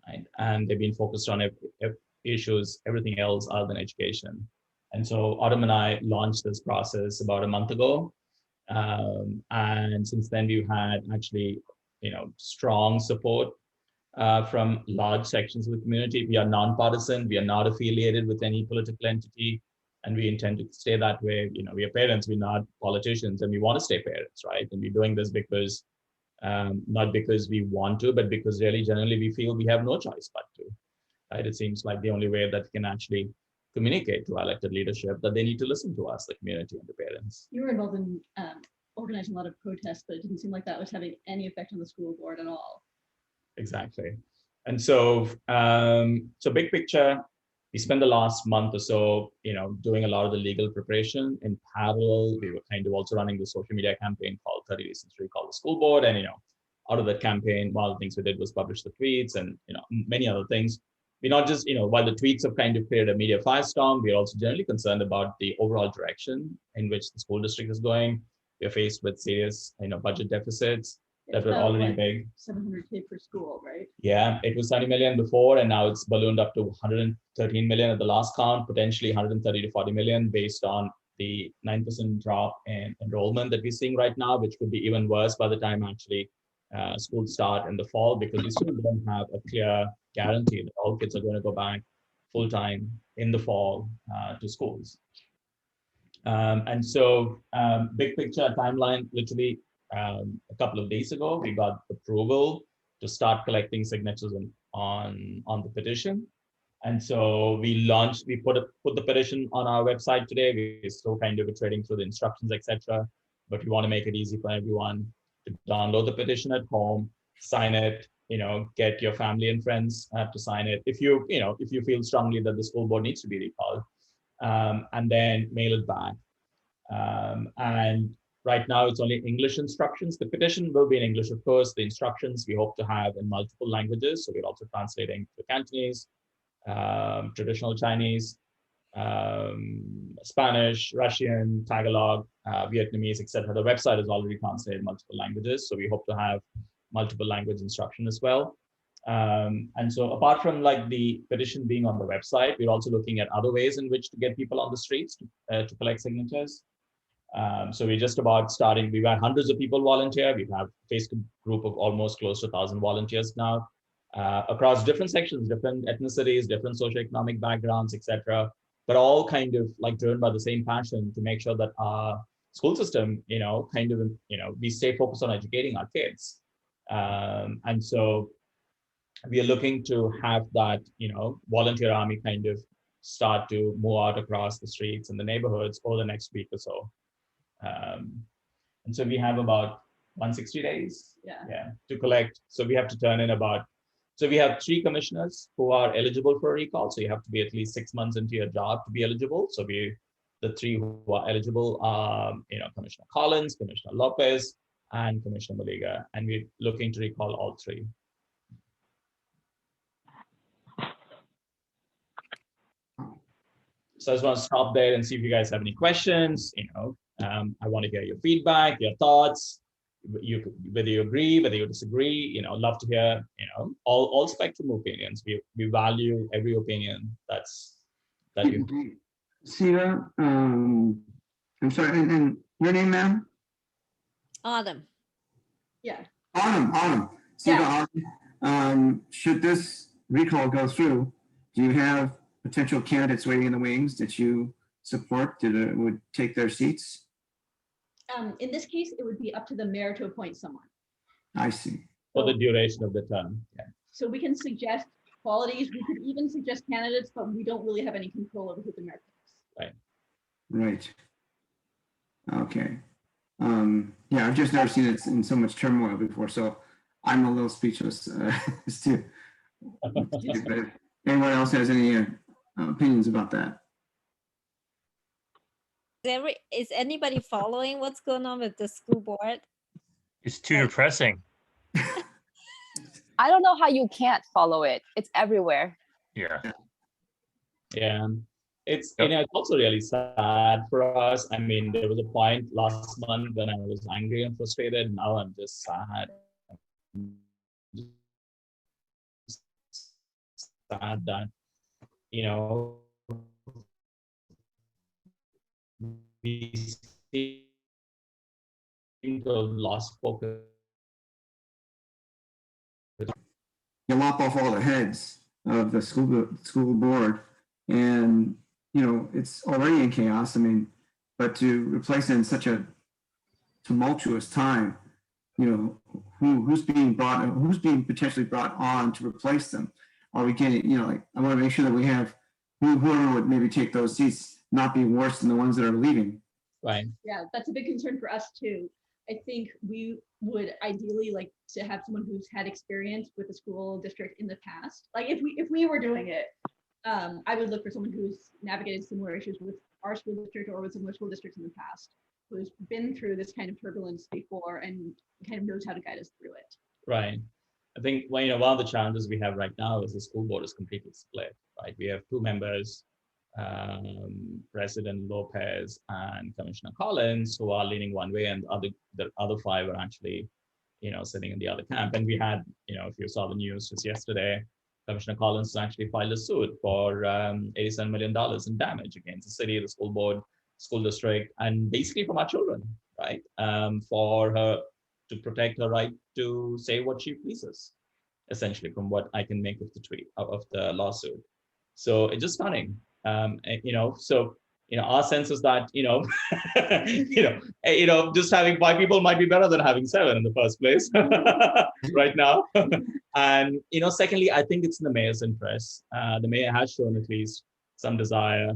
Right? And they've been focused on issues, everything else other than education. And so Autumn and I launched this process about a month ago. And since then, we've had actually, strong support from large sections of the community. We are nonpartisan. We are not affiliated with any political entity. And we intend to stay that way. We are parents, we're not politicians, and we want to stay parents, right? And we're doing this because, not because we want to, but because really generally we feel we have no choice but to, right? It seems like the only way that we can actually communicate to our elected leadership that they need to listen to us, the community and the parents. You were involved in organizing a lot of protests, but it didn't seem like that was having any effect on the school board at all. Exactly. And so, so big picture, we spent the last month or so, doing a lot of the legal preparation. In parallel, we were kind of also running the social media campaign called 30 Reasons to Recall the School Board. And, out of that campaign, one of the things we did was publish the tweets and, many other things. We're not just, while the tweets have kind of created a media firestorm, we're also generally concerned about the overall direction in which the school district is going. We're faced with serious, budget deficits that were already big. 700K per school, right? Yeah, it was 70 million before, and now it's ballooned up to 113 million at the last count, potentially 130 to 40 million based on the 9% drop in enrollment that we're seeing right now, which could be even worse by the time actually schools start in the fall, because we still don't have a clear guarantee that all kids are going to go back full time in the fall to schools. And so big picture timeline, literally a couple of days ago, we got approval to start collecting signatures on the petition. And so we put the petition on our website today. We're still kind of trading through the instructions, etc. But we want to make it easy for everyone to download the petition at home, sign it, get your family and friends to sign it. If you feel strongly that the school board needs to be recalled, and then mail it back. And right now it's only English instructions. The petition will be in English, of course. The instructions we hope to have in multiple languages. So we're also translating to Cantonese, traditional Chinese, Spanish, Russian, Tagalog, Vietnamese, etc. The website is already translated multiple languages, so we hope to have multiple language instruction as well. And so apart from like the petition being on the website, we're also looking at other ways in which to get people on the streets to collect signatures. So we're just about starting. We've had hundreds of people volunteer. We have a Facebook group of almost close to 1,000 volunteers now across different sections, different ethnicities, different socioeconomic backgrounds, etc. But all kind of like driven by the same passion to make sure that our school system, we stay focused on educating our kids. And so we are looking to have that, volunteer army kind of start to move out across the streets and the neighborhoods over the next week or so. And so we have about 160 days to collect. So we have to turn in so we have 3 commissioners who are eligible for a recall. So you have to be at least 6 months into your job to be eligible. So the 3 who are eligible are, Commissioner Collins, Commissioner Lopez, and Commissioner Maliga. And we're looking to recall all 3. So I just want to stop there and see if you guys have any questions. I want to hear your feedback, your thoughts, whether you agree, whether you disagree. Love to hear, all spectrum opinions. We value every opinion that you have. Siva, I'm sorry, and your name, ma'am? Autumn. Yeah. Autumn. Siva, Yeah. Autumn. Should this recall go through, do you have potential candidates waiting in the wings that you support that would take their seats? In this case, it would be up to the mayor to appoint someone. I see. For the duration of the term. Yeah. So we can suggest qualities. We could even suggest candidates, but we don't really have any control over who the mayor picks. Right. Okay. Yeah, I've just never seen it in so much turmoil before, so I'm a little speechless as to. But if anyone else has any opinions about that? Is anybody following what's going on with the school board? It's too depressing. I don't know how you can't follow it. It's everywhere. Yeah. Yeah. It's it's also really sad for us. I mean, there was a point last month when I was angry and frustrated. Now I'm just sad. Sad that, we seem to have lost focus. You lop off all the heads of the school board, and it's already in chaos. I mean, but to replace it in such a tumultuous time, who's being potentially brought on to replace them? Are we getting, I want to make sure that we have whoever would maybe take those seats not be worse than the ones that are leaving. Right. Yeah, that's a big concern for us too. I think we would ideally like to have someone who's had experience with the school district in the past. Like if we were doing it, I would look for someone who's navigated similar issues with our school district or with similar school districts in the past, who's been through this kind of turbulence before and kind of knows how to guide us through it. Right. I think one of the challenges we have right now is the school board is completely split. Right. We have 2 members, President Lopez and Commissioner Collins, who are leaning one way, and the other 5 are actually, sitting in the other camp. And we had, if you saw the news just yesterday, Commissioner Collins actually filed a suit for $87 million in damage against the city, the school board, school district, and basically from our children, right? For her to protect her right to say what she pleases, essentially, from what I can make of the tweet of the lawsuit. So it's just stunning. Our sense is that, just having 5 people might be better than having 7 in the first place right now. And, secondly, I think it's in the mayor's interest. The mayor has shown at least some desire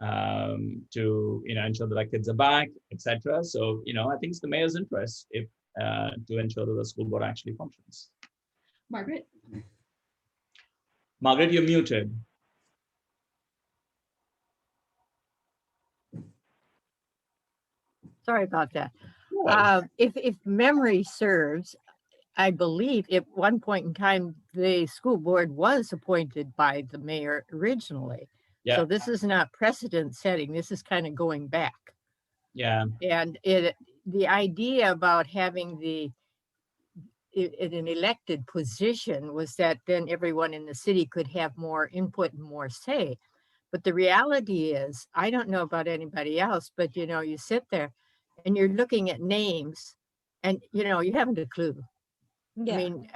to, ensure that our kids are back, etc. So, I think it's the mayor's interest to ensure that the school board actually functions. Margaret? Margaret, you're muted. Sorry about that. If memory serves, I believe at one point in time, the school board was appointed by the mayor originally. Yeah. So this is not precedent setting. This is kind of going back. Yeah. And the idea about having an elected position was that then everyone in the city could have more input and more say. But the reality is, I don't know about anybody else, but you sit there and you're looking at names and you haven't a clue. Yeah. I mean,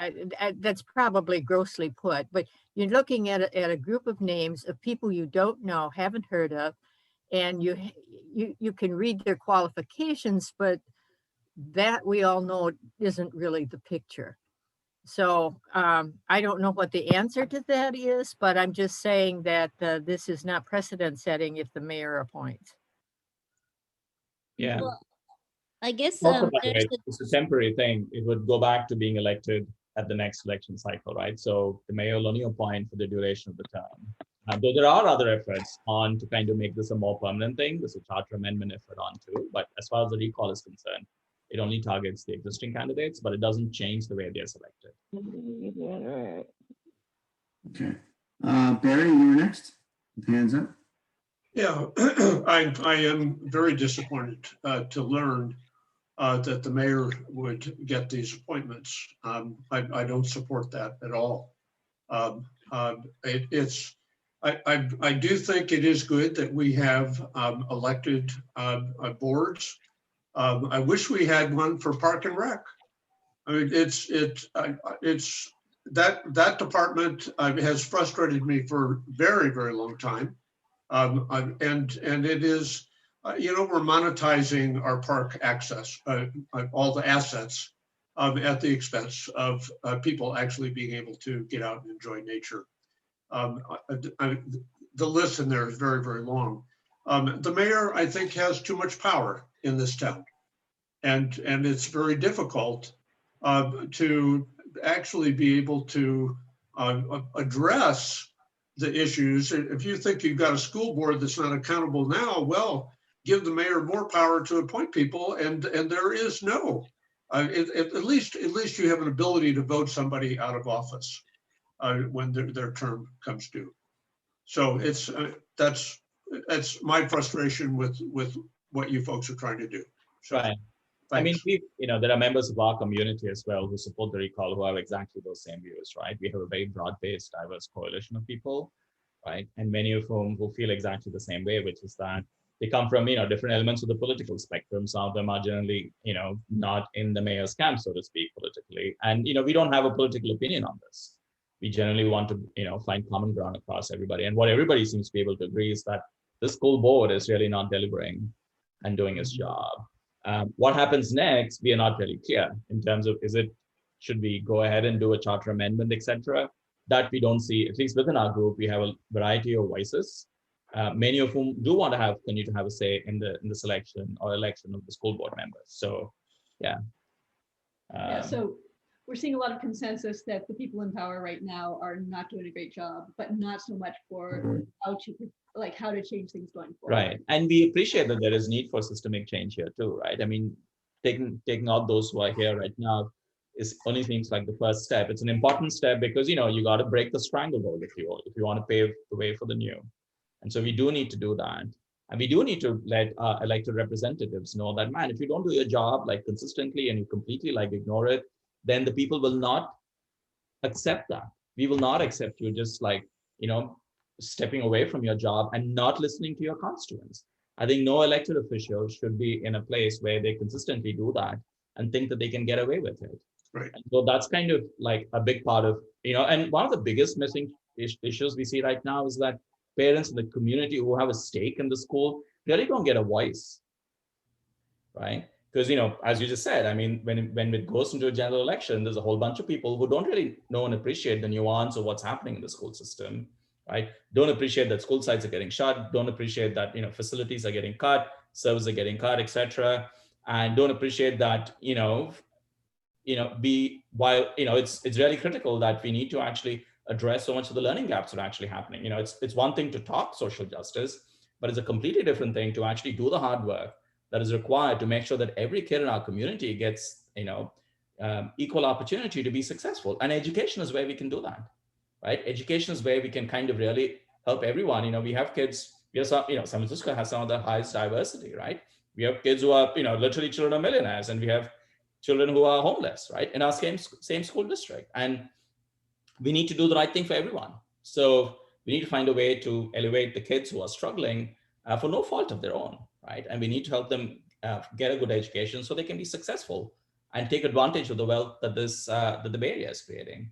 that's probably grossly put, but you're looking at a group of names of people you don't know, haven't heard of, and you can read their qualifications, but that we all know isn't really the picture. So I don't know what the answer to that is, but I'm just saying that this is not precedent setting if the mayor appoints. Yeah. Well, I guess Also, by the way, it's a temporary thing. It would go back to being elected at the next election cycle, right? So the mayor will only appoint for the duration of the term. Though there are other efforts on to kind of make this a more permanent thing. There's a charter amendment effort on too. But as far as the recall is concerned, it only targets the existing candidates, but it doesn't change the way they're selected. Okay. Barry, you're next. Hands up. Yeah, I am very disappointed to learn that the mayor would get these appointments. I don't support that at all. I do think it is good that we have elected boards. I wish we had one for Park and Rec. I mean, it's that department has frustrated me for a very, very long time. And it is, we're monetizing our park access, all the assets at the expense of people actually being able to get out and enjoy nature. The list in there is very, very long. The mayor, I think, has too much power in this town. And it's very difficult to actually be able to address the issues. If you think you've got a school board that's not accountable now, well, give the mayor more power to appoint people, and there is no. At least you have an ability to vote somebody out of office when their term comes due. So that's my frustration with what you folks are trying to do. So, right. Thanks. I mean, there are members of our community as well who support the recall who have exactly those same views, right? We have a very broad-based, diverse coalition of people, right? And many of whom who feel exactly the same way, which is that they come from, different elements of the political spectrum. Some of them are generally, not in the mayor's camp, so to speak, politically. And, we don't have a political opinion on this. We generally want to, find common ground across everybody. And what everybody seems to be able to agree is that the school board is really not delivering and doing its job. What happens next, we are not really clear in terms of, should we go ahead and do a charter amendment, etc. That we don't see, at least within our group, we have a variety of voices, many of whom do want to continue to have a say in the selection or election of the school board members. So, yeah. So we're seeing a lot of consensus that the people in power right now are not doing a great job, but not so much for how to change things going forward. Right, and we appreciate that there is need for systemic change here too, right? I mean, taking out those who are here right now is only things like the first step. It's an important step because you got to break the stranglehold if you want to pave the way for the new. And so we do need to do that, and we do need to let our elected representatives know that, man, if you don't do your job consistently and you completely ignore it, then the people will not accept that. We will not accept you just stepping away from your job and not listening to your constituents. I think no elected official should be in a place where they consistently do that and think that they can get away with it. Right. And so that's kind of a big part of, and one of the biggest missing issues we see right now is that parents in the community who have a stake in the school really don't get a voice, right? Because, as you just said, I mean, when it goes into a general election, there's a whole bunch of people who don't really know and appreciate the nuance of what's happening in the school system, right? Don't appreciate that school sites are getting shut, don't appreciate that, facilities are getting cut, services are getting cut, etc. And don't appreciate that, it's really critical that we need to actually address so much of the learning gaps that are actually happening. It's one thing to talk social justice, but it's a completely different thing to actually do the hard work that is required to make sure that every kid in our community gets, equal opportunity to be successful. And education is where we can do that, right? Education is where we can kind of really help everyone. We have kids, we have some, San Francisco has some of the highest diversity, right? We have kids who are, literally children of millionaires, and we have children who are homeless, right? In our same school district. And we need to do the right thing for everyone. So we need to find a way to elevate the kids who are struggling for no fault of their own, right? And we need to help them get a good education so they can be successful and take advantage of the wealth that that the Bay Area is creating.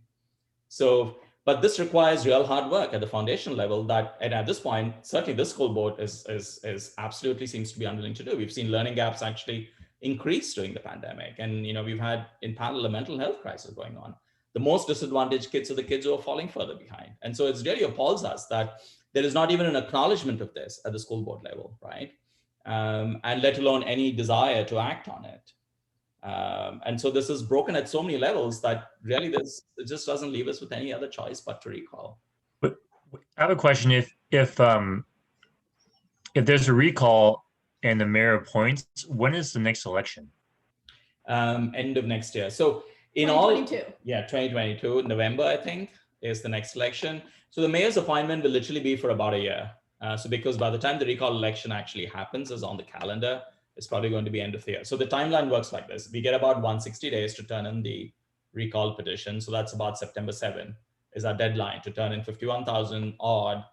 So, but this requires real hard work at the foundation level and at this point, certainly this school board is absolutely seems to be unwilling to do. We've seen learning gaps actually increase during the pandemic. And, we've had in parallel a mental health crisis going on. The most disadvantaged kids are the kids who are falling further behind. And so it's really appalls us that there is not even an acknowledgement of this at the school board level, right? And let alone any desire to act on it. And so this is broken at so many levels that really it just doesn't leave us with any other choice but to recall. But I have a question. If there's a recall and the mayor appoints, when is the next election? End of next year. So in 2022, November, I think, is the next election. So the mayor's appointment will literally be for about a year. So because by the time the recall election actually happens, is on the calendar, it's probably going to be end of the year. So the timeline works like this. We get about 160 days to turn in the recall petition. So that's about September 7 is our deadline to turn in 51,000 odd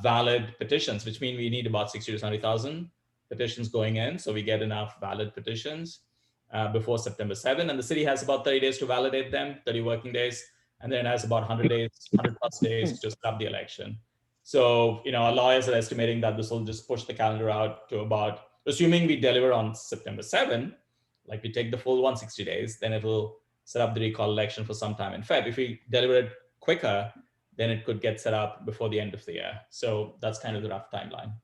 valid petitions, which means we need about 60 to 70,000 petitions going in. So we get enough valid petitions before September 7. And the city has about 30 days to validate them, 30 working days. And then it has about 100 plus days to stop the election. So, our lawyers are estimating that this will just push the calendar out to about, assuming we deliver on September 7, like we take the full 160 days, then it'll set up the recall election for some time in Feb. If we deliver it quicker, then it could get set up before the end of the year. So that's kind of the rough timeline.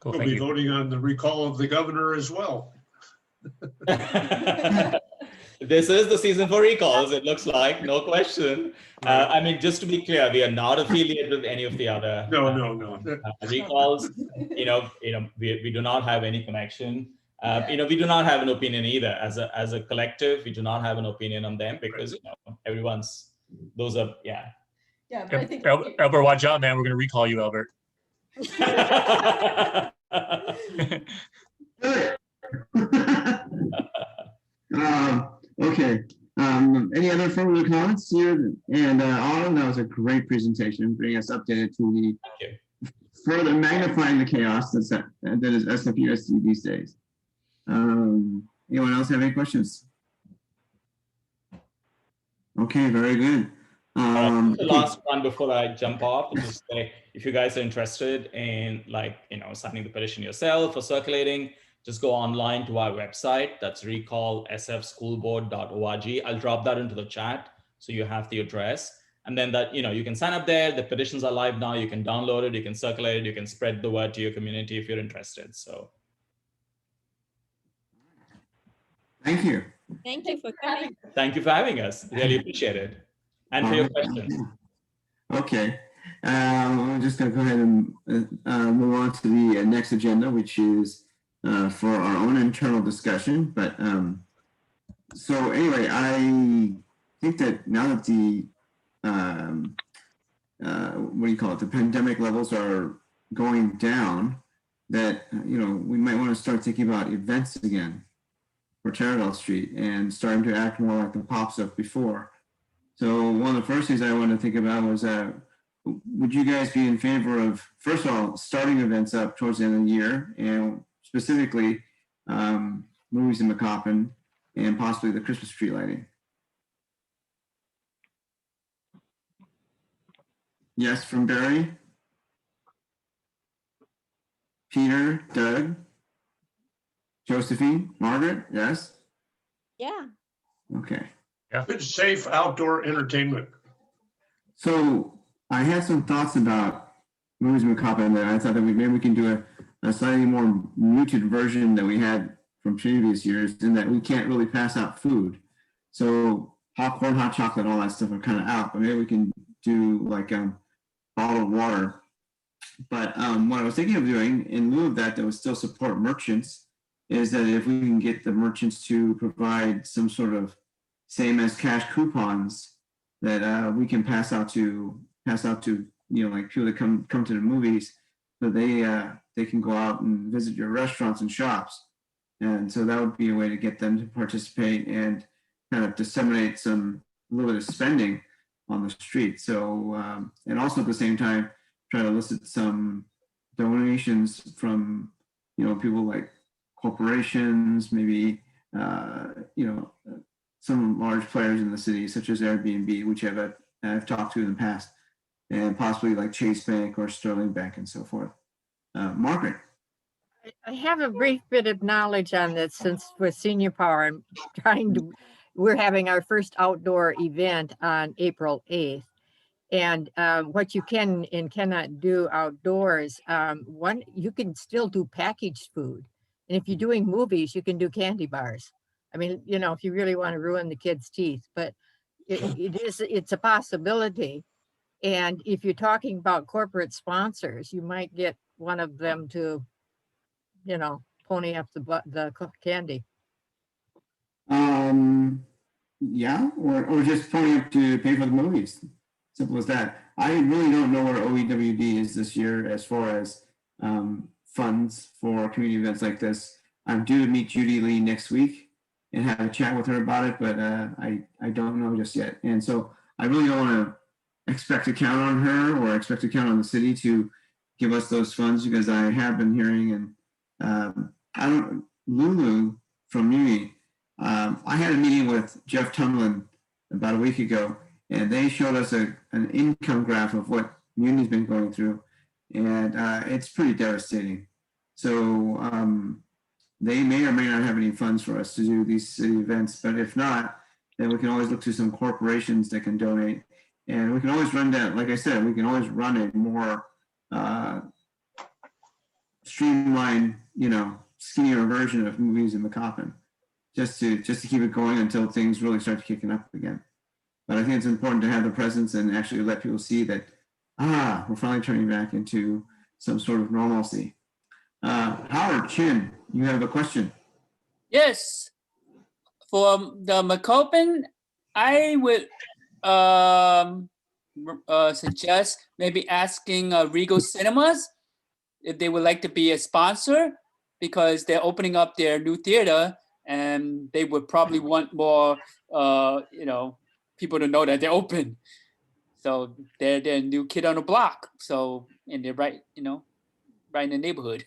Cool, we'll be voting on the recall of the governor as well. This is the season for recalls, it looks like, no question. I mean, just to be clear, we are not affiliated with any of the other recalls. We do not have any connection. We do not have an opinion either. As a collective, we do not have an opinion on them because everyone's, those are, Yeah, but I think Albert, watch out, man. We're gonna recall you, Albert. Okay. Any other further comments here? And Autumn, that was a great presentation, bringing us updated to the further magnifying the chaos that is SFUSD these days. Anyone else have any questions? Okay, very good. The last one before I jump off is just say, if you guys are interested in signing the petition yourself or circulating, just go online to our website. That's recallsfschoolboard.org. I'll drop that into the chat so you have the address. And then that, you can sign up there. The petitions are live now. You can download it, you can circulate it, you can spread the word to your community if you're interested. So thank you. Thank you for coming. Thank you for having us. Really appreciate it. And for your questions. Okay. I'm just going to go ahead and move on to the next agenda, which is for our own internal discussion. But so anyway, I think that now that the the pandemic levels are going down, that we might want to start thinking about events again for Taraval Street and starting to act more like the pops of before. So one of the first things I wanted to think about was, would you guys be in favor of, first of all, starting events up towards the end of the year, and specifically movies in McCoppin and possibly the Christmas tree lighting? Yes, from Barry. Peter, Doug, Josephine, Margaret, yes? Yeah. Okay. Yeah. Good, safe outdoor entertainment. So I had some thoughts about movies in McCoppin that I thought that maybe we can do a slightly more muted version that we had from previous years, in that we can't really pass out food. So popcorn, hot chocolate, all that stuff are kind of out, but maybe we can do like bottled water. But what I was thinking of doing in lieu of that would still support merchants, is that if we can get the merchants to provide some sort of same as cash coupons that we can pass out to like people that come to the movies, so they can go out and visit your restaurants and shops. And so that would be a way to get them to participate and kind of disseminate a little bit of spending on the street. So, and also at the same time, try to elicit some donations from, people like corporations, maybe, some large players in the city, such as Airbnb, which I've talked to in the past, and possibly like Chase Bank or Sterling Bank and so forth. Margaret. I have a brief bit of knowledge on this since with Senior Power. We're having our first outdoor event on April 8th. And what you can and cannot do outdoors, you can still do packaged food. And if you're doing movies, you can do candy bars. I mean, if you really want to ruin the kids' teeth, but it's a possibility. And if you're talking about corporate sponsors, you might get one of them to, pony up the candy. Yeah, or just pony up to pay for the movies. Simple as that. I really don't know where OEWD is this year as far as funds for community events like this. I'm due to meet Judy Lee next week and have a chat with her about it, but I don't know just yet. And so I really don't want to expect to count on her or expect to count on the city to give us those funds, because I have been hearing, and Lulu from Muni, I had a meeting with Jeff Tumlin about a week ago, and they showed us an income graph of what Muni's been going through, and it's pretty devastating. So they may or may not have any funds for us to do these city events, but if not, then we can always look to some corporations that can donate, and we can always run down, like I said, we can always run a more streamlined, skinnier version of Movies in the Coffin, just to keep it going until things really start kicking up again. But I think it's important to have the presence and actually let people see that, we're finally turning back into some sort of normalcy. Howard Chin, you have a question. Yes. For the McCopen, I would suggest maybe asking Regal Cinemas if they would like to be a sponsor, because they're opening up their new theater and they would probably want more, people to know that they're open. So they're a new kid on the block. So, and they're right in the neighborhood.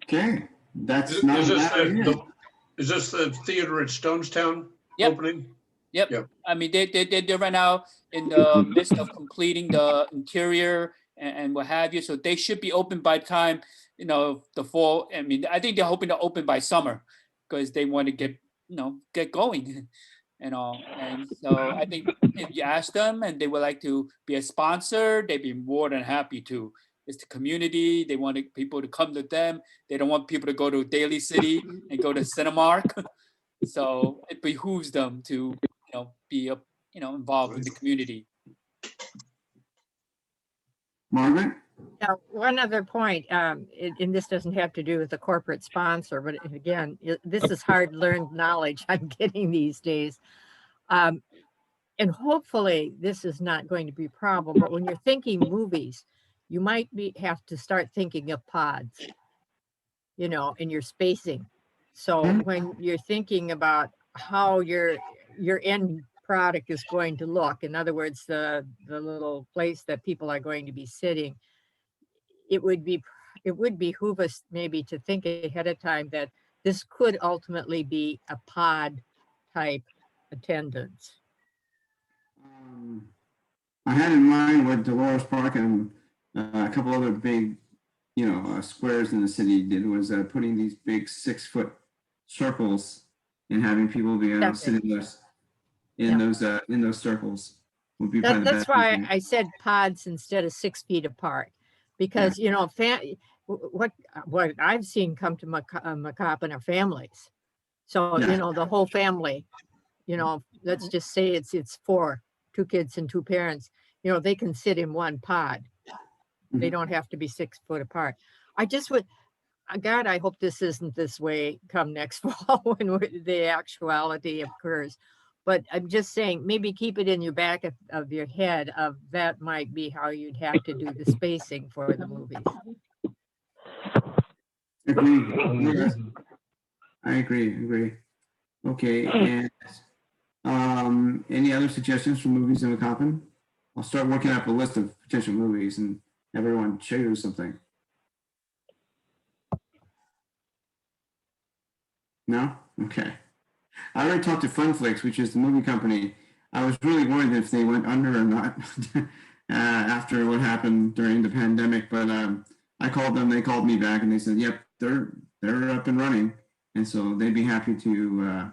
Okay, that's Is this the theater at Stonestown opening? Yep. I mean, they're right now in the midst of completing the interior and what have you. So they should be open by the time, the fall. I mean, I think they're hoping to open by summer because they want to get going and all. And so I think if you ask them and they would like to be a sponsor, they'd be more than happy to. It's the community. They want people to come to them. They don't want people to go to Daly City and go to Cinemark. So it behooves them to, be involved in the community. Margaret? Now, one other point, and this doesn't have to do with the corporate sponsor, but again, this is hard-learned knowledge I'm getting these days. And hopefully this is not going to be a problem, but when you're thinking movies, you might have to start thinking of pods, in your spacing. So when you're thinking about how your end product is going to look, in other words, the little place that people are going to be sitting, it would behoove us maybe to think ahead of time that this could ultimately be a pod type attendance. I had in mind what Dolores Park and a couple other big, squares in the city did was putting these big 6-foot circles and having people be able to sit in those circles. Would be that's why I said pods instead of 6 feet apart, because what I've seen come to Macapan are families. So the whole family, let's just say it's 4, 2 kids and 2 parents. They can sit in one pod. They don't have to be 6 foot apart. God, I hope this isn't this way come next fall when the actuality occurs. But I'm just saying, maybe keep it in your back of your head of that might be how you'd have to do the spacing for the movies. Agree. I agree. Okay, and any other suggestions for movies in Weehawken? I'll start working up a list of potential movies and have everyone choose something. No? Okay. I already talked to Funflix, which is the movie company. I was really worried if they went under or not after what happened during the pandemic, but I called them, they called me back and they said, yep, they're up and running. And so they'd be happy to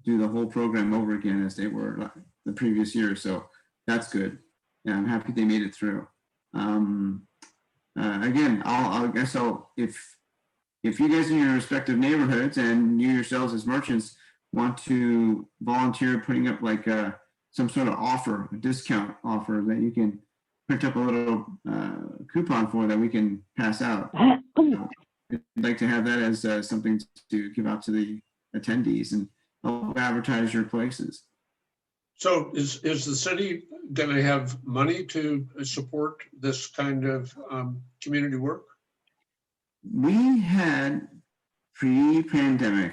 do the whole program over again as they were the previous year. So that's good. Yeah, I'm happy they made it through. Again, I guess if you guys in your respective neighborhoods and you yourselves as merchants want to volunteer putting up like some sort of offer, a discount offer that you can print up a little coupon for that we can pass out. I'd like to have that as something to give out to the attendees and help advertise your places. So is the city going to have money to support this kind of community work? We had pre-pandemic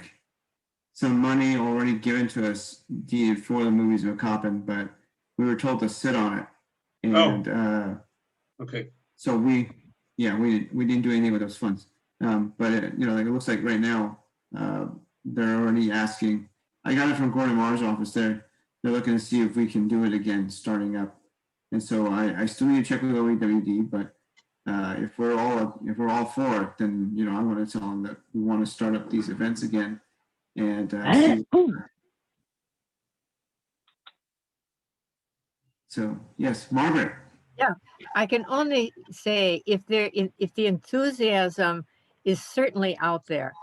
some money already given to us deeded for the movies of Weehawken, but we were told to sit on it. And okay. So we didn't do anything with those funds. But it looks like right now they're already asking. I got it from Gordon Marr's office there. They're looking to see if we can do it again, starting up. And so I still need to check with OEWD, but if we're all for it, then I want to tell them that we want to start up these events again. And so yes, Margaret. Yeah, I can only say if the enthusiasm is certainly out there,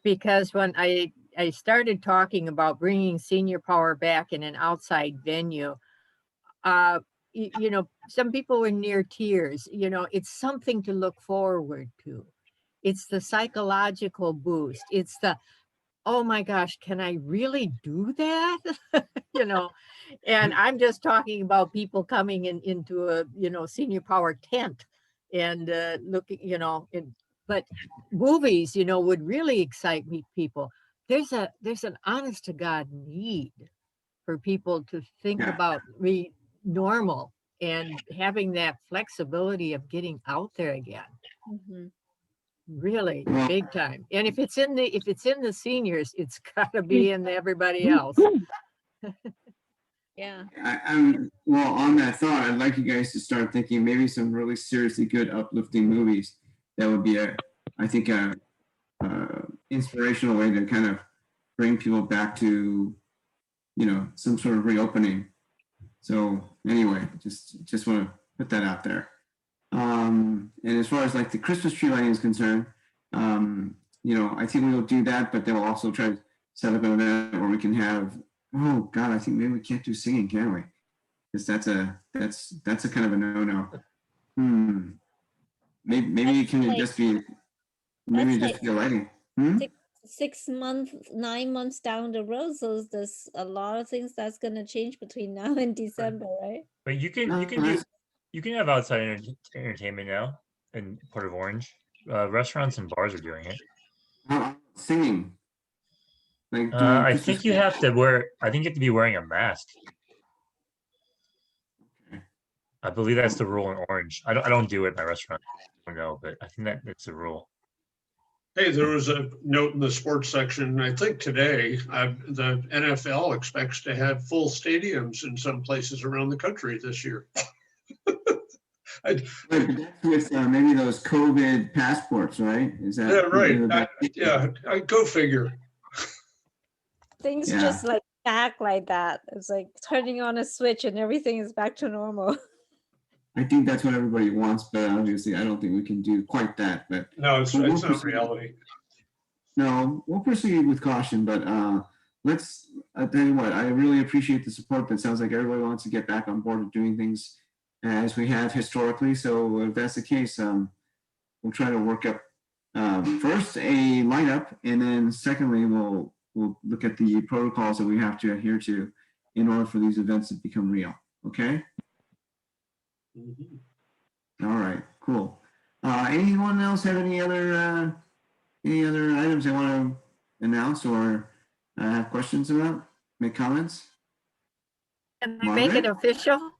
because when I started talking about bringing senior power back in an outside venue, some people were near tears. It's something to look forward to. It's the psychological boost. It's the, oh my gosh, can I really do that? And I'm just talking about people coming into a, senior power tent and looking, but movies, would really excite people. There's an honest to God need for people to think about normal and having that flexibility of getting out there again. Mm-hmm. Really big time. And if it's in the seniors, it's got to be in everybody else. Yeah. Well, on that thought, I'd like you guys to start thinking maybe some really seriously good uplifting movies that would be I think a inspirational way to kind of bring people back to some sort of reopening. So anyway, just want to put that out there. And as far as like the Christmas tree lighting is concerned, I think we will do that, but then we'll also try to set up an event where we can have, oh God, I think maybe we can't do singing, can we? Because that's a kind of a no-no. Maybe it can like, just be, maybe just be lighting. 6 months, 9 months down the road. So there's a lot of things that's going to change between now and December, right? But you can have outside entertainment now in Port of Orange. Restaurants and bars are doing it. Singing. Like I think you have to be wearing a mask. Okay. I believe that's the rule in Orange. I don't do it in my restaurant. I don't know, but I think that's the rule. Hey, there was a note in the sports section, I think today, the NFL expects to have full stadiums in some places around the country this year. With maybe those COVID passports, right? Is that? Yeah, right. I go figure. Things just like back like that. It's like turning on a switch and everything is back to normal. I think that's what everybody wants, but obviously I don't think we can do quite that. But no, it's not reality. No, we'll proceed with caution, but I'll tell you what, I really appreciate the support, but it sounds like everybody wants to get back on board with doing things as we have historically. So if that's the case, we'll try to work up first a lineup, and then secondly, we'll look at the protocols that we have to adhere to in order for these events to become real. Okay. All right, cool. Anyone else have any other items they want to announce or have questions about? Make comments? Can I make it Margaret? official?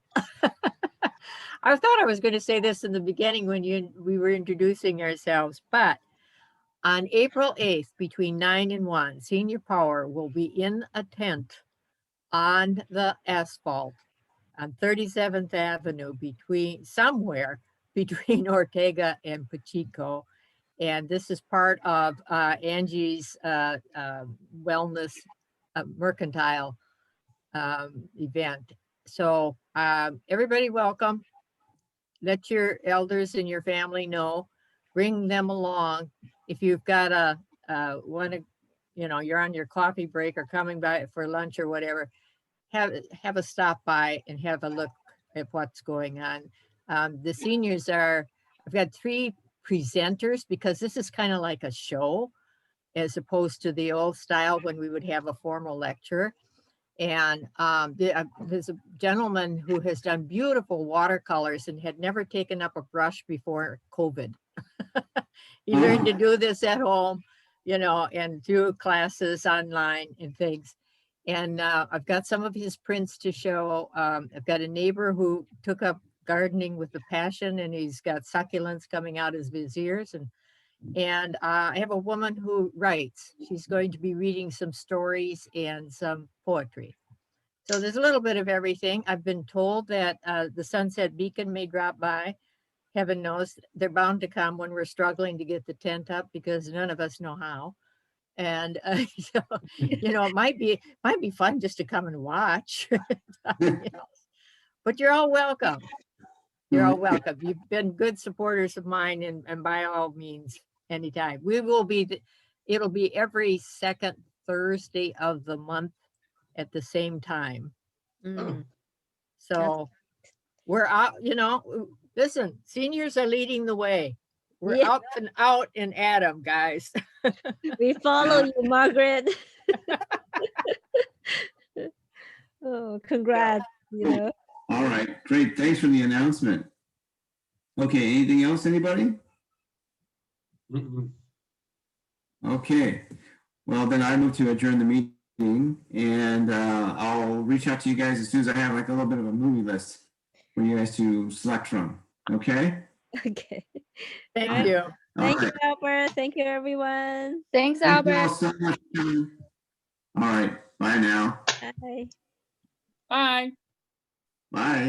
I thought I was going to say this in the beginning when we were introducing ourselves, but on April 8th, between 9 and 1, Senior Power will be in a tent on the asphalt on 37th Avenue somewhere between Ortega and Pacheco. And this is part of Angie's wellness mercantile event. So everybody welcome. Let your elders and your family know. Bring them along. If you've got you're on your coffee break or coming by for lunch or whatever, have a stop by and have a look at what's going on. The seniors I've got 3 presenters because this is kind of like a show as opposed to the old style when we would have a formal lecture. And there's a gentleman who has done beautiful watercolors and had never taken up a brush before COVID. He learned to do this at home, and do classes online and things. And I've got some of his prints to show. I've got a neighbor who took up gardening with a passion, and he's got succulents coming out of his ears. And I have a woman who writes. She's going to be reading some stories and some poetry. So there's a little bit of everything. I've been told that the Sunset Beacon may drop by. Heaven knows they're bound to come when we're struggling to get the tent up because none of us know how. And so, it might be fun just to come and watch. But you're all welcome. You're all welcome. You've been good supporters of mine, and by all means, anytime. It'll be every second Thursday of the month at the same time. So we're out, listen, seniors are leading the way. We're up and out and at 'em, guys. We follow you, Margaret. Oh, congrats, All right, great. Thanks for the announcement. Okay, anything else, anybody? Okay, well, then I move to adjourn the meeting, and I'll reach out to you guys as soon as I have like a little bit of a movie list for you guys to select from. Okay? Okay. Thank you. Thank you, Albert. Thank you, everyone. Thanks, Thank you all Albert. so much. All right, bye now. Bye. Bye. Bye.